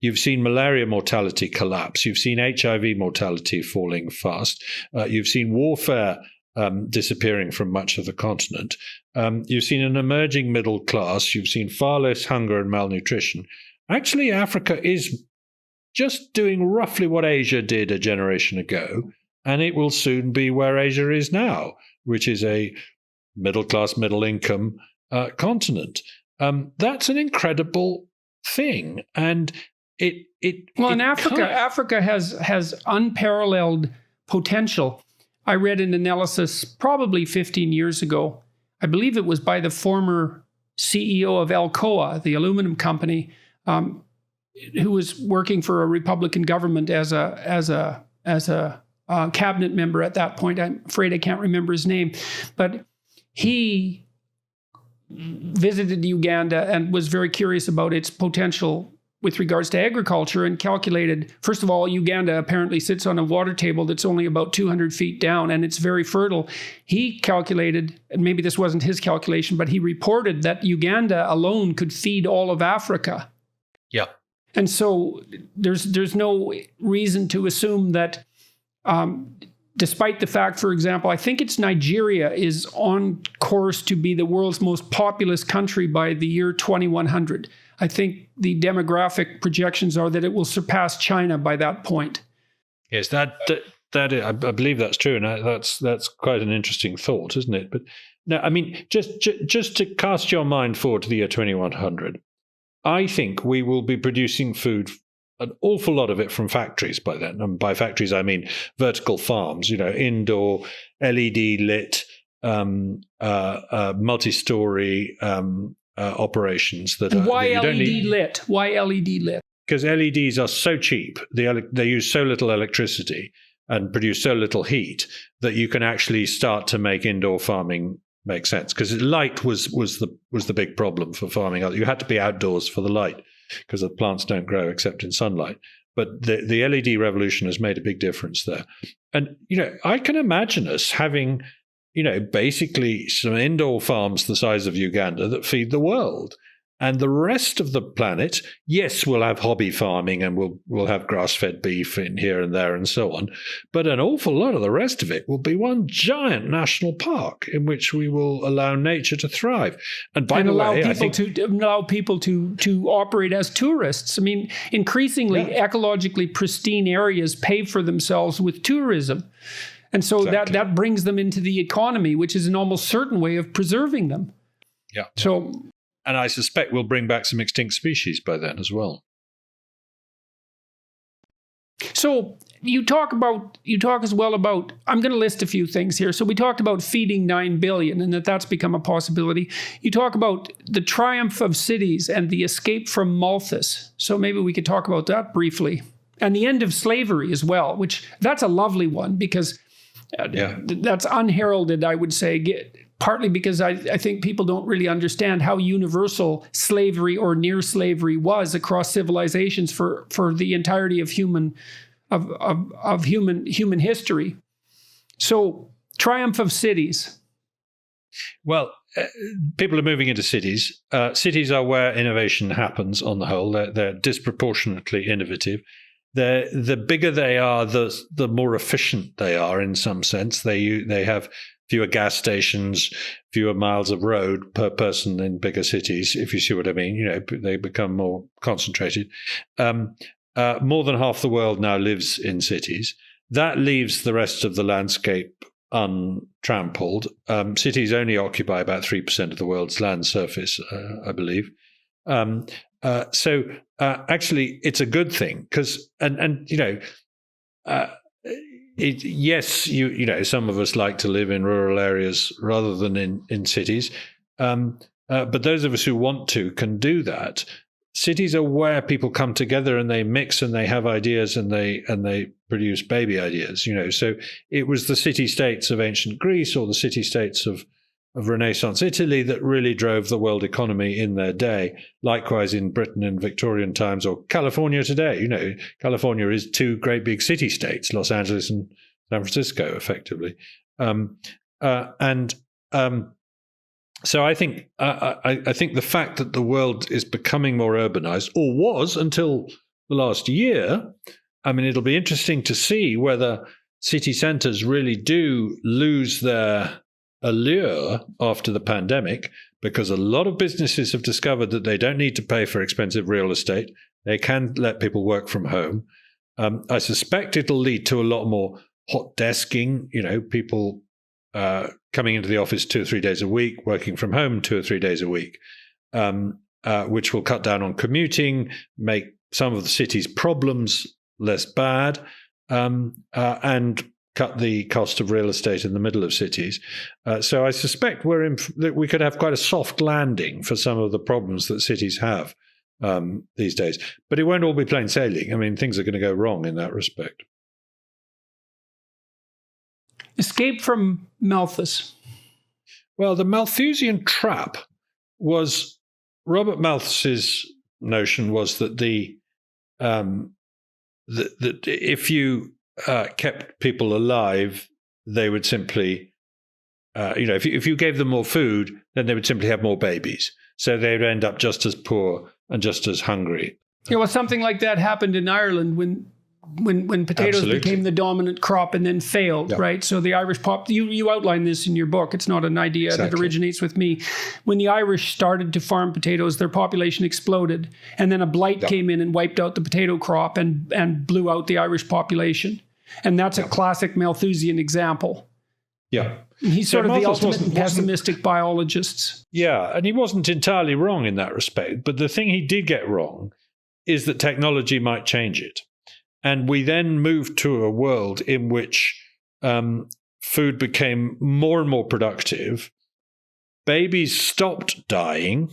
Speaker 2: You've seen malaria mortality collapse. You've seen HIV mortality falling fast. You've seen warfare disappearing from much of the continent. You've seen an emerging middle class. You've seen far less hunger and malnutrition. Actually, Africa is just doing roughly what Asia did a generation ago, and it will soon be where Asia is now, which is a middle class, middle income continent. That's an incredible thing, and
Speaker 1: Africa has unparalleled potential. I read an analysis probably 15 years ago. I believe it was by the former CEO of Alcoa, the aluminum company, who was working for a Republican government as a cabinet member at that point. I'm afraid I can't remember his name, but he visited Uganda and was very curious about its potential with regards to agriculture, and calculated, first of all, Uganda apparently sits on a water table that's only about 200 feet down, and it's very fertile. He calculated, and maybe this wasn't his calculation, but he reported that Uganda alone could feed all of Africa.
Speaker 2: Yeah.
Speaker 1: And so there's no reason to assume that despite the fact, for example, I think it's Nigeria is on course to be the world's most populous country by the year 2100. I think the demographic projections are that it will surpass China by that point.
Speaker 2: Yes, that I believe that's true, and that's quite an interesting thought, isn't it? But no, I mean, just to cast your mind forward to the year 2100, I think we will be producing food, an awful lot of it, from factories by then. And by factories, I mean vertical farms, indoor, LED lit, multi-story operations that
Speaker 1: and
Speaker 2: are.
Speaker 1: Why LED lit? Why LED lit?
Speaker 2: Because LEDs are so cheap, they use so little electricity and produce so little heat that you can actually start to make indoor farming make sense. Because light was the big problem for farming. You had to be outdoors for the light, because the plants don't grow except in sunlight. But the LED revolution has made a big difference there. And, I can imagine us having, basically some indoor farms the size of Uganda that feed the world. And the rest of the planet, yes, we'll have hobby farming and we'll have grass-fed beef in here and there and so on. But an awful lot of the rest of it will be one giant national park in which we will allow nature to thrive. And by the way,
Speaker 1: allow people to operate as tourists. I mean, increasingly ecologically pristine areas pay for themselves with tourism. And so that brings them into the economy, which is an almost certain way of preserving them.
Speaker 2: Yeah.
Speaker 1: So
Speaker 2: I suspect we'll bring back some extinct species by then as well.
Speaker 1: So you talk as well about, I'm going to list a few things here. So we talked about feeding 9 billion and that's become a possibility. You talk about the triumph of cities and the escape from Malthus. So maybe we could talk about that briefly. And the end of slavery as well, which that's a lovely one because that's unheralded, I would say, partly because I think people don't really understand how universal slavery or near slavery was across civilizations for the entirety of human history. So, triumph of cities.
Speaker 2: Well, people are moving into cities. Cities are where innovation happens on the whole. They're disproportionately innovative. The bigger they are, the more efficient they are in some sense. They have fewer gas stations, fewer miles of road per person in bigger cities, if you see what I mean. They become more concentrated. More than half the world now lives in cities. That leaves the rest of the landscape untrampled. Cities only occupy about 3% of the world's land surface, I believe. So actually, it's a good thing because, yes, some of us like to live in rural areas rather than in cities, but those of us who want to can do that. Cities are where people come together and they mix and they have ideas and they produce baby ideas. So it was the city-states of ancient Greece or the city-states of Renaissance Italy that really drove the world economy in their day. Likewise in Britain in Victorian times or California today. California is two great big city-states, Los Angeles and San Francisco, effectively. So I think the fact that the world is becoming more urbanized, or was until the last year, it'll be interesting to see whether city centers really do lose their allure after the pandemic, because a lot of businesses have discovered that they don't need to pay for expensive real estate. They can let people work from home. I suspect it'll lead to a lot more hot desking, people coming into the office 2 or 3 days a week, working from home 2 or 3 days a week, which will cut down on commuting, make some of the city's problems less bad, and cut the cost of real estate in the middle of cities. So I suspect that we could have quite a soft landing for some of the problems that cities have these days. But it won't all be plain sailing. Things are going to go wrong in that respect.
Speaker 1: Escape from Malthus.
Speaker 2: Well, the Malthusian trap was Robert Malthus's notion was that that if you kept people alive, they would simply, if you gave them more food, then they would simply have more babies. So they would end up just as poor and just as hungry.
Speaker 1: Something like that happened in Ireland when potatoes became the dominant crop and then failed, right? So the Irish you outline this in your book. It's not an idea that originates with me. When the Irish started to farm potatoes, their population exploded. And then a blight came in and wiped out the potato crop and blew out the Irish population. And that's a classic Malthusian example.
Speaker 2: Yeah.
Speaker 1: He's sort of the ultimate pessimistic biologist.
Speaker 2: Yeah, and he wasn't entirely wrong in that respect. But the thing he did get wrong is that technology might change it. And we then moved to a world in which food became more and more productive. Babies stopped dying.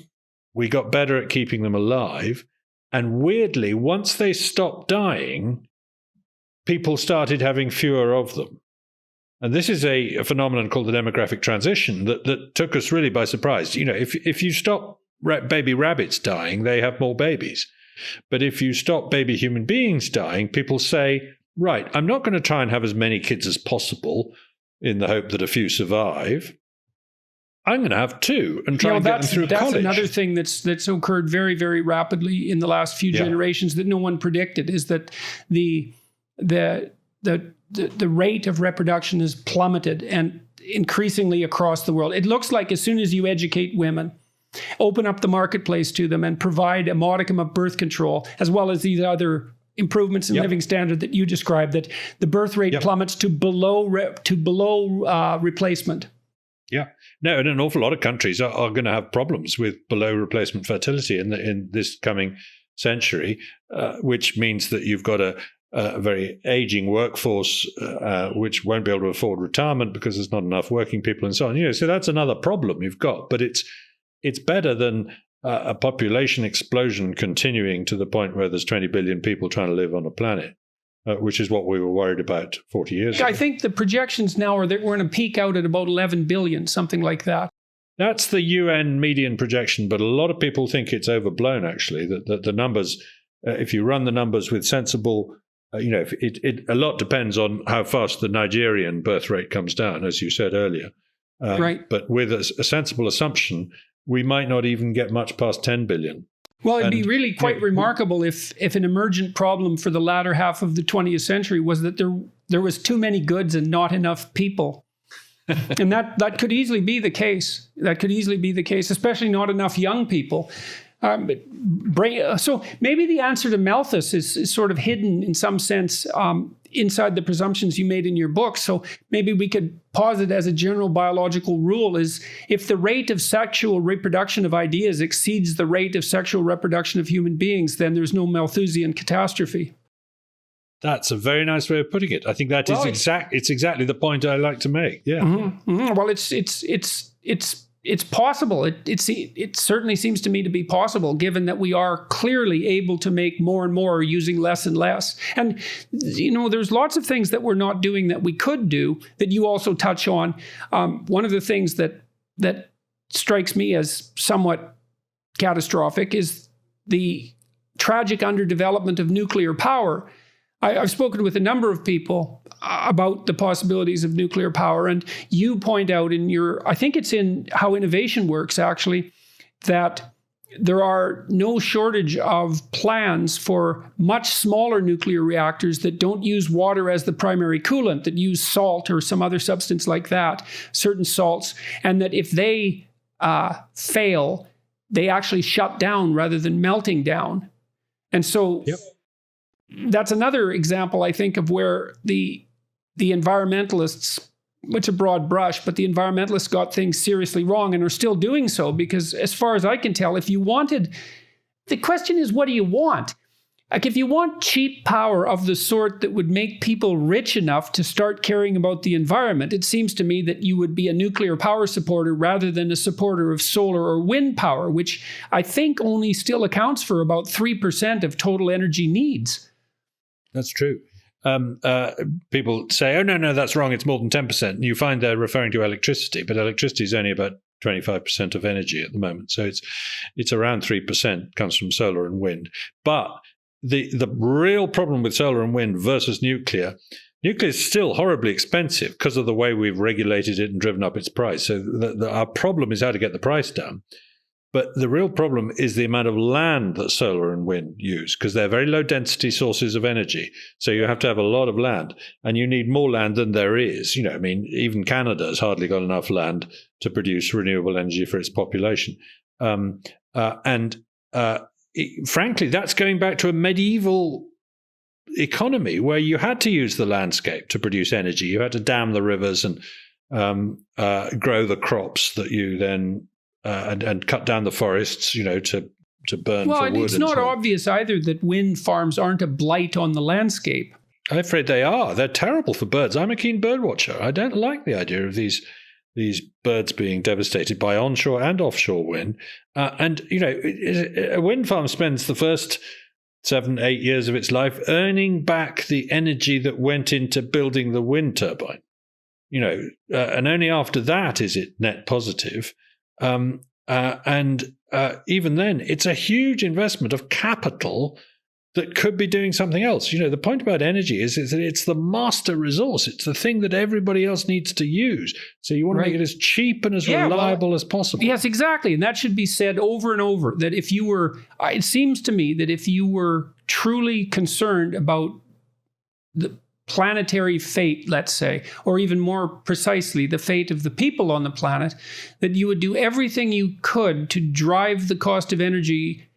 Speaker 2: We got better at keeping them alive. And weirdly, once they stopped dying, people started having fewer of them. And this is a phenomenon called the demographic transition that took us really by surprise. If you stop baby rabbits dying, they have more babies. But if you stop baby human beings dying, people say, right, I'm not going to try and have as many kids as possible in the hope that a few survive. I'm going to have 2 and try and get them through college.
Speaker 1: That's another thing that's occurred very, very rapidly in the last few generations that no one predicted, is that the rate of reproduction has plummeted, and increasingly across the world. It looks like as soon as you educate women, open up the marketplace to them and provide a modicum of birth control, as well as these other improvements in living standard that you described, that the birth rate plummets to below replacement.
Speaker 2: Yeah. No, and an awful lot of countries are going to have problems with below replacement fertility in this coming century, which means that you've got a very aging workforce, which won't be able to afford retirement because there's not enough working people and so on. So that's another problem you've got. But it's better than a population explosion continuing to the point where there's 20 billion people trying to live on a planet. Which is what we were worried about 40 years ago.
Speaker 1: I think the projections now are that we're going to peak out at about 11 billion, something like that.
Speaker 2: That's the UN median projection, but a lot of people think it's overblown, actually, that the numbers, if you run the numbers with sensible, a lot depends on how fast the Nigerian birth rate comes down, as you said earlier.
Speaker 1: Right.
Speaker 2: But with a sensible assumption, we might not even get much past 10 billion.
Speaker 1: Well, it'd be really quite remarkable if an emergent problem for the latter half of the 20th century was that there was too many goods and not enough people. And that could easily be the case. That could easily be the case, especially not enough young people. So maybe the answer to Malthus is sort of hidden in some sense inside the presumptions you made in your book. So maybe we could posit as a general biological rule is if the rate of sexual reproduction of ideas exceeds the rate of sexual reproduction of human beings, then there's no Malthusian catastrophe.
Speaker 2: That's a very nice way of putting it. I think that is exactly the point I like to make. Yeah.
Speaker 1: Mm-hmm, mm-hmm. Well, it's possible. It certainly seems to me to be possible, given that we are clearly able to make more and more using less and less. And, there's lots of things that we're not doing that we could do that you also touch on. One of the things that strikes me as somewhat catastrophic is the tragic underdevelopment of nuclear power. I've spoken with a number of people about the possibilities of nuclear power, and you point out I think it's in How Innovation Works, actually, that there are no shortage of plans for much smaller nuclear reactors that don't use water as the primary coolant, that use salt or some other substance like that, certain salts, and that if they fail, they actually shut down rather than melting down. And so... Yep. That's another example, I think, of where the environmentalists, it's a broad brush, but the environmentalists got things seriously wrong and are still doing so because, as far as I can tell, the question is, what do you want? Like, if you want cheap power of the sort that would make people rich enough to start caring about the environment, it seems to me that you would be a nuclear power supporter rather than a supporter of solar or wind power, which I think only still accounts for about 3% of total energy needs.
Speaker 2: That's true. People say, oh, no, that's wrong. It's more than 10%. And you find they're referring to electricity, but electricity is only about 25% of energy at the moment. So it's around 3% comes from solar and wind. But the real problem with solar and wind versus nuclear is still horribly expensive because of the way we've regulated it and driven up its price. So our problem is how to get the price down. But the real problem is the amount of land that solar and wind use, because they're very low density sources of energy. So you have to have a lot of land, and you need more land than there is. Even Canada has hardly got enough land to produce renewable energy for its population. Frankly, that's going back to a medieval economy where you had to use the landscape to produce energy. You had to dam the rivers and grow the crops that you then and cut down the forests, to burn for wood.
Speaker 1: Well, it's not obvious either that wind farms aren't a blight on the landscape.
Speaker 2: I'm afraid they are. They're terrible for birds. I'm a keen bird watcher. I don't like the idea of these birds being devastated by onshore and offshore wind. A wind farm spends the first 7-8 years of its life earning back the energy that went into building the wind turbine. And only after that is it net positive. Even then, it's a huge investment of capital that could be doing something else. The point about energy is that it's the master resource. It's the thing that everybody else needs to use. So you want to make it as cheap and as reliable as possible.
Speaker 1: Yes, exactly. And that should be said over and over, that if you were, it seems to me that if you were truly concerned about the planetary fate, let's say, or even more precisely, the fate of the people on the planet, that you would do everything you could to drive the cost of energy,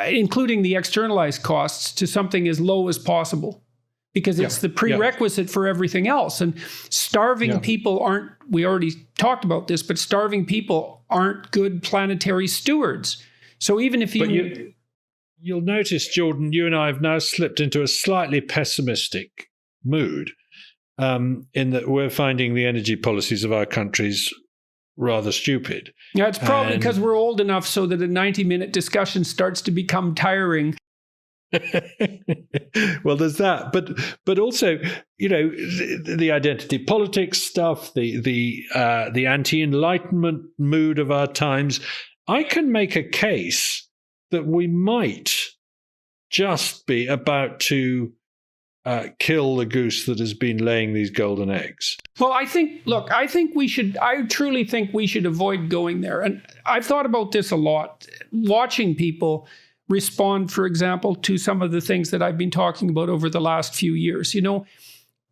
Speaker 1: including the externalized costs, to something as low as possible. because it's the prerequisite for everything else. And starving people aren't, we already talked about this, but starving people aren't good planetary stewards. So even if
Speaker 2: you'll notice, Jordan, you and I have now slipped into a slightly pessimistic mood, in that we're finding the energy policies of our countries rather stupid.
Speaker 1: Yeah, it's probably because we're old enough so that a 90-minute discussion starts to become tiring.
Speaker 2: Well, there's that, but also, the identity politics stuff, the anti-enlightenment mood of our times. I can make a case that we might just be about to kill the goose that has been laying these golden eggs.
Speaker 1: Well, I truly think we should avoid going there. And I've thought about this a lot, watching people respond, for example, to some of the things that I've been talking about over the last few years.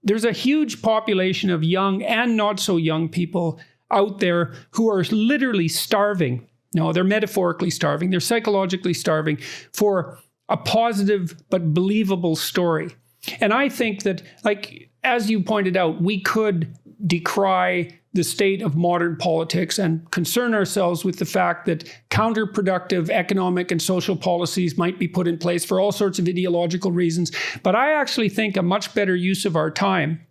Speaker 1: There's a huge population of young and not so young people out there who are literally starving. No, they're metaphorically starving. They're psychologically starving for a positive but believable story. And I think that, like, as you pointed out, we could decry the state of modern politics and concern ourselves with the fact that counterproductive economic and social policies might be put in place for all sorts of ideological reasons. But I actually think a much better use of our time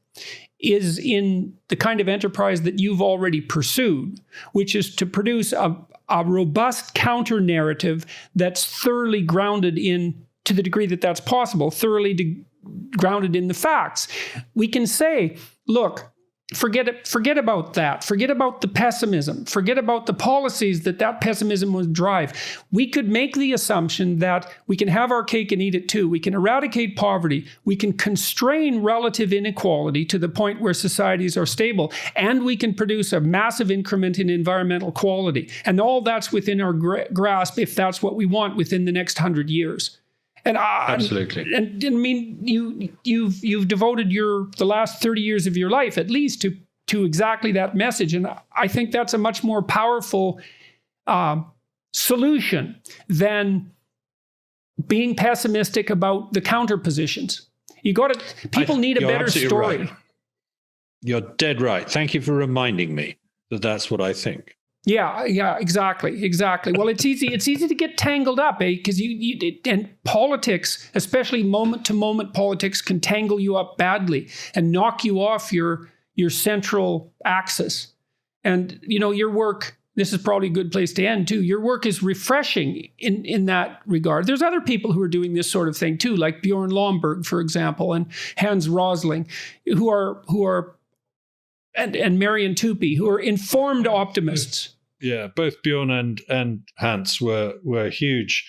Speaker 1: is in the kind of enterprise that you've already pursued, which is to produce a robust counter-narrative that's thoroughly grounded in, to the degree that that's possible, grounded in the facts. We can say, look, forget about that. Forget about the pessimism. Forget about the policies that pessimism would drive. We could make the assumption that we can have our cake and eat it too. We can eradicate poverty. We can constrain relative inequality to the point where societies are stable. And we can produce a massive increment in environmental quality. And all that's within our grasp if that's what we want within the next 100 years. And
Speaker 2: absolutely.
Speaker 1: And I mean, you've devoted the last 30 years of your life at least to exactly that message. And I think that's a much more powerful solution than being pessimistic about the counter positions. People need a better story.
Speaker 2: Right. You're dead right. Thank you for reminding me that that's what I think.
Speaker 1: Yeah, exactly. Well, it's easy to get tangled up, because and politics, especially moment-to-moment politics, can tangle you up badly and knock you off your central axis. And your work, this is probably a good place to end too. Your work is refreshing in that regard. There's other people who are doing this sort of thing too, like Bjorn Lomborg, for example, and Hans Rosling, who are and Marian Tupy, who are informed optimists.
Speaker 2: Yeah, both Bjorn and Hans were huge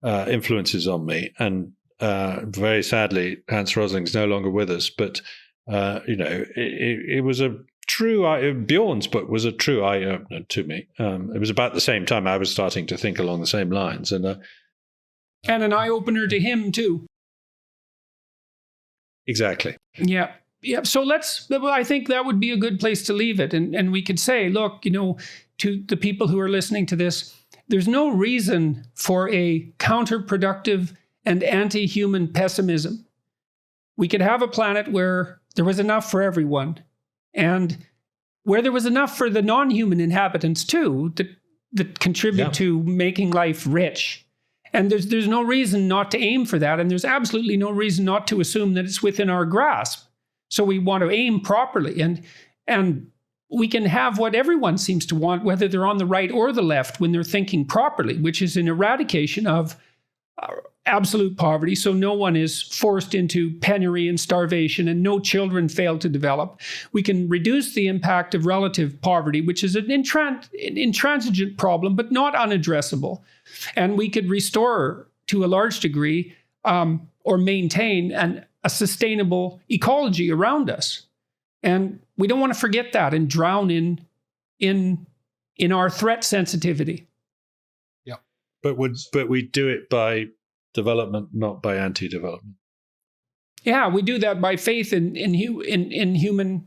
Speaker 2: influences on me, and very sadly, Hans Rosling's no longer with us. But it was a true. Bjorn's book was a true eye opener to me. It was about the same time I was starting to think along the same lines, and
Speaker 1: an eye opener to him too.
Speaker 2: Exactly.
Speaker 1: Yeah. So I think that would be a good place to leave it, and we could say, look, to the people who are listening to this, there's no reason for a counterproductive and anti-human pessimism. We could have a planet where there was enough for everyone, and where there was enough for the non-human inhabitants too, that contribute to making life rich. And there's no reason not to aim for that, and there's absolutely no reason not to assume that it's within our grasp. So we want to aim properly, and we can have what everyone seems to want, whether they're on the right or the left, when they're thinking properly, which is an eradication of absolute poverty, so no one is forced into penury and starvation, and no children fail to develop. We can reduce the impact of relative poverty, which is an intransigent problem, but not unaddressable. And we could restore, to a large degree, or maintain a sustainable ecology around us. And we don't want to forget that and drown in our threat sensitivity.
Speaker 2: Yeah, but we do it by development, not by anti-development.
Speaker 1: Yeah, we do that by faith in human,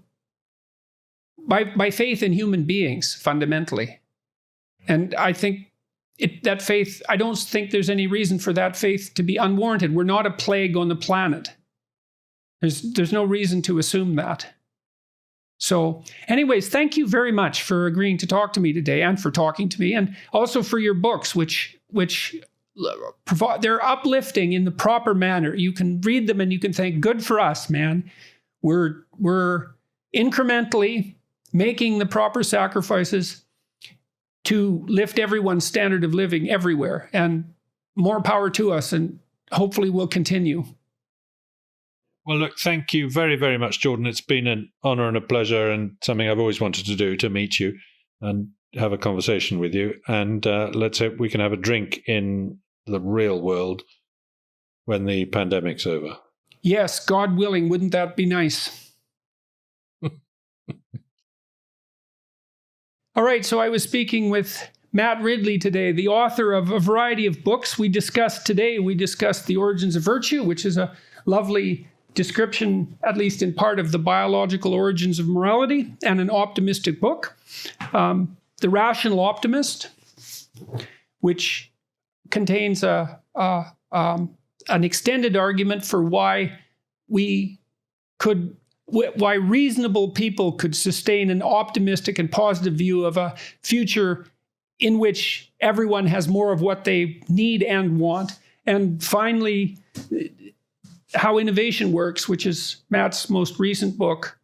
Speaker 1: by faith in human beings fundamentally. And I think that faith, I don't think there's any reason for that faith to be unwarranted. We're not a plague on the planet. There's no reason to assume that. So anyways, thank you very much for agreeing to talk to me today and for talking to me, and also for your books, which provide, they're uplifting in the proper manner. You can read them and you can think, good for us, man. We're incrementally making the proper sacrifices to lift everyone's standard of living everywhere, and more power to us, and hopefully we'll continue.
Speaker 2: Well, look, thank you very, very much, Jordan. It's been an honor and a pleasure, and something I've always wanted to do, to meet you and have a conversation with you. And let's hope we can have a drink in the real world when the pandemic's over.
Speaker 1: Yes, God willing, wouldn't that be nice? All right, so I was speaking with Matt Ridley today, the author of a variety of books. We discussed The Origins of Virtue, which is a lovely description, at least in part, of the biological origins of morality, and an optimistic book, The Rational Optimist, which contains an extended argument for why reasonable people could sustain an optimistic and positive view of a future in which everyone has more of what they need and want. And finally, How Innovation Works, which is Matt's most recent book,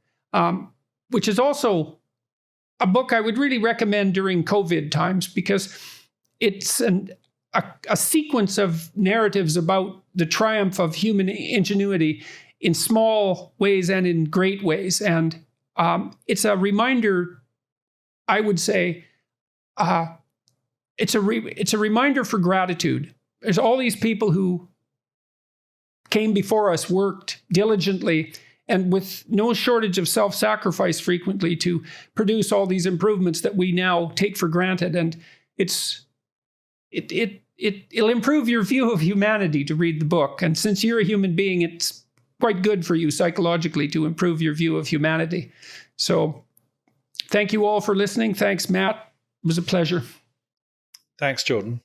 Speaker 1: which is also a book I would really recommend during COVID times, because it's a sequence of narratives about the triumph of human ingenuity in small ways and in great ways. And it's a reminder, I would say, it's a reminder for gratitude. There's all these people who came before us, worked diligently and with no shortage of self-sacrifice frequently to produce all these improvements that we now take for granted. And it'll improve your view of humanity to read the book. And since you're a human being, it's quite good for you psychologically to improve your view of humanity. So thank you all for listening. Thanks, Matt. It was a pleasure.
Speaker 2: Thanks, Jordan.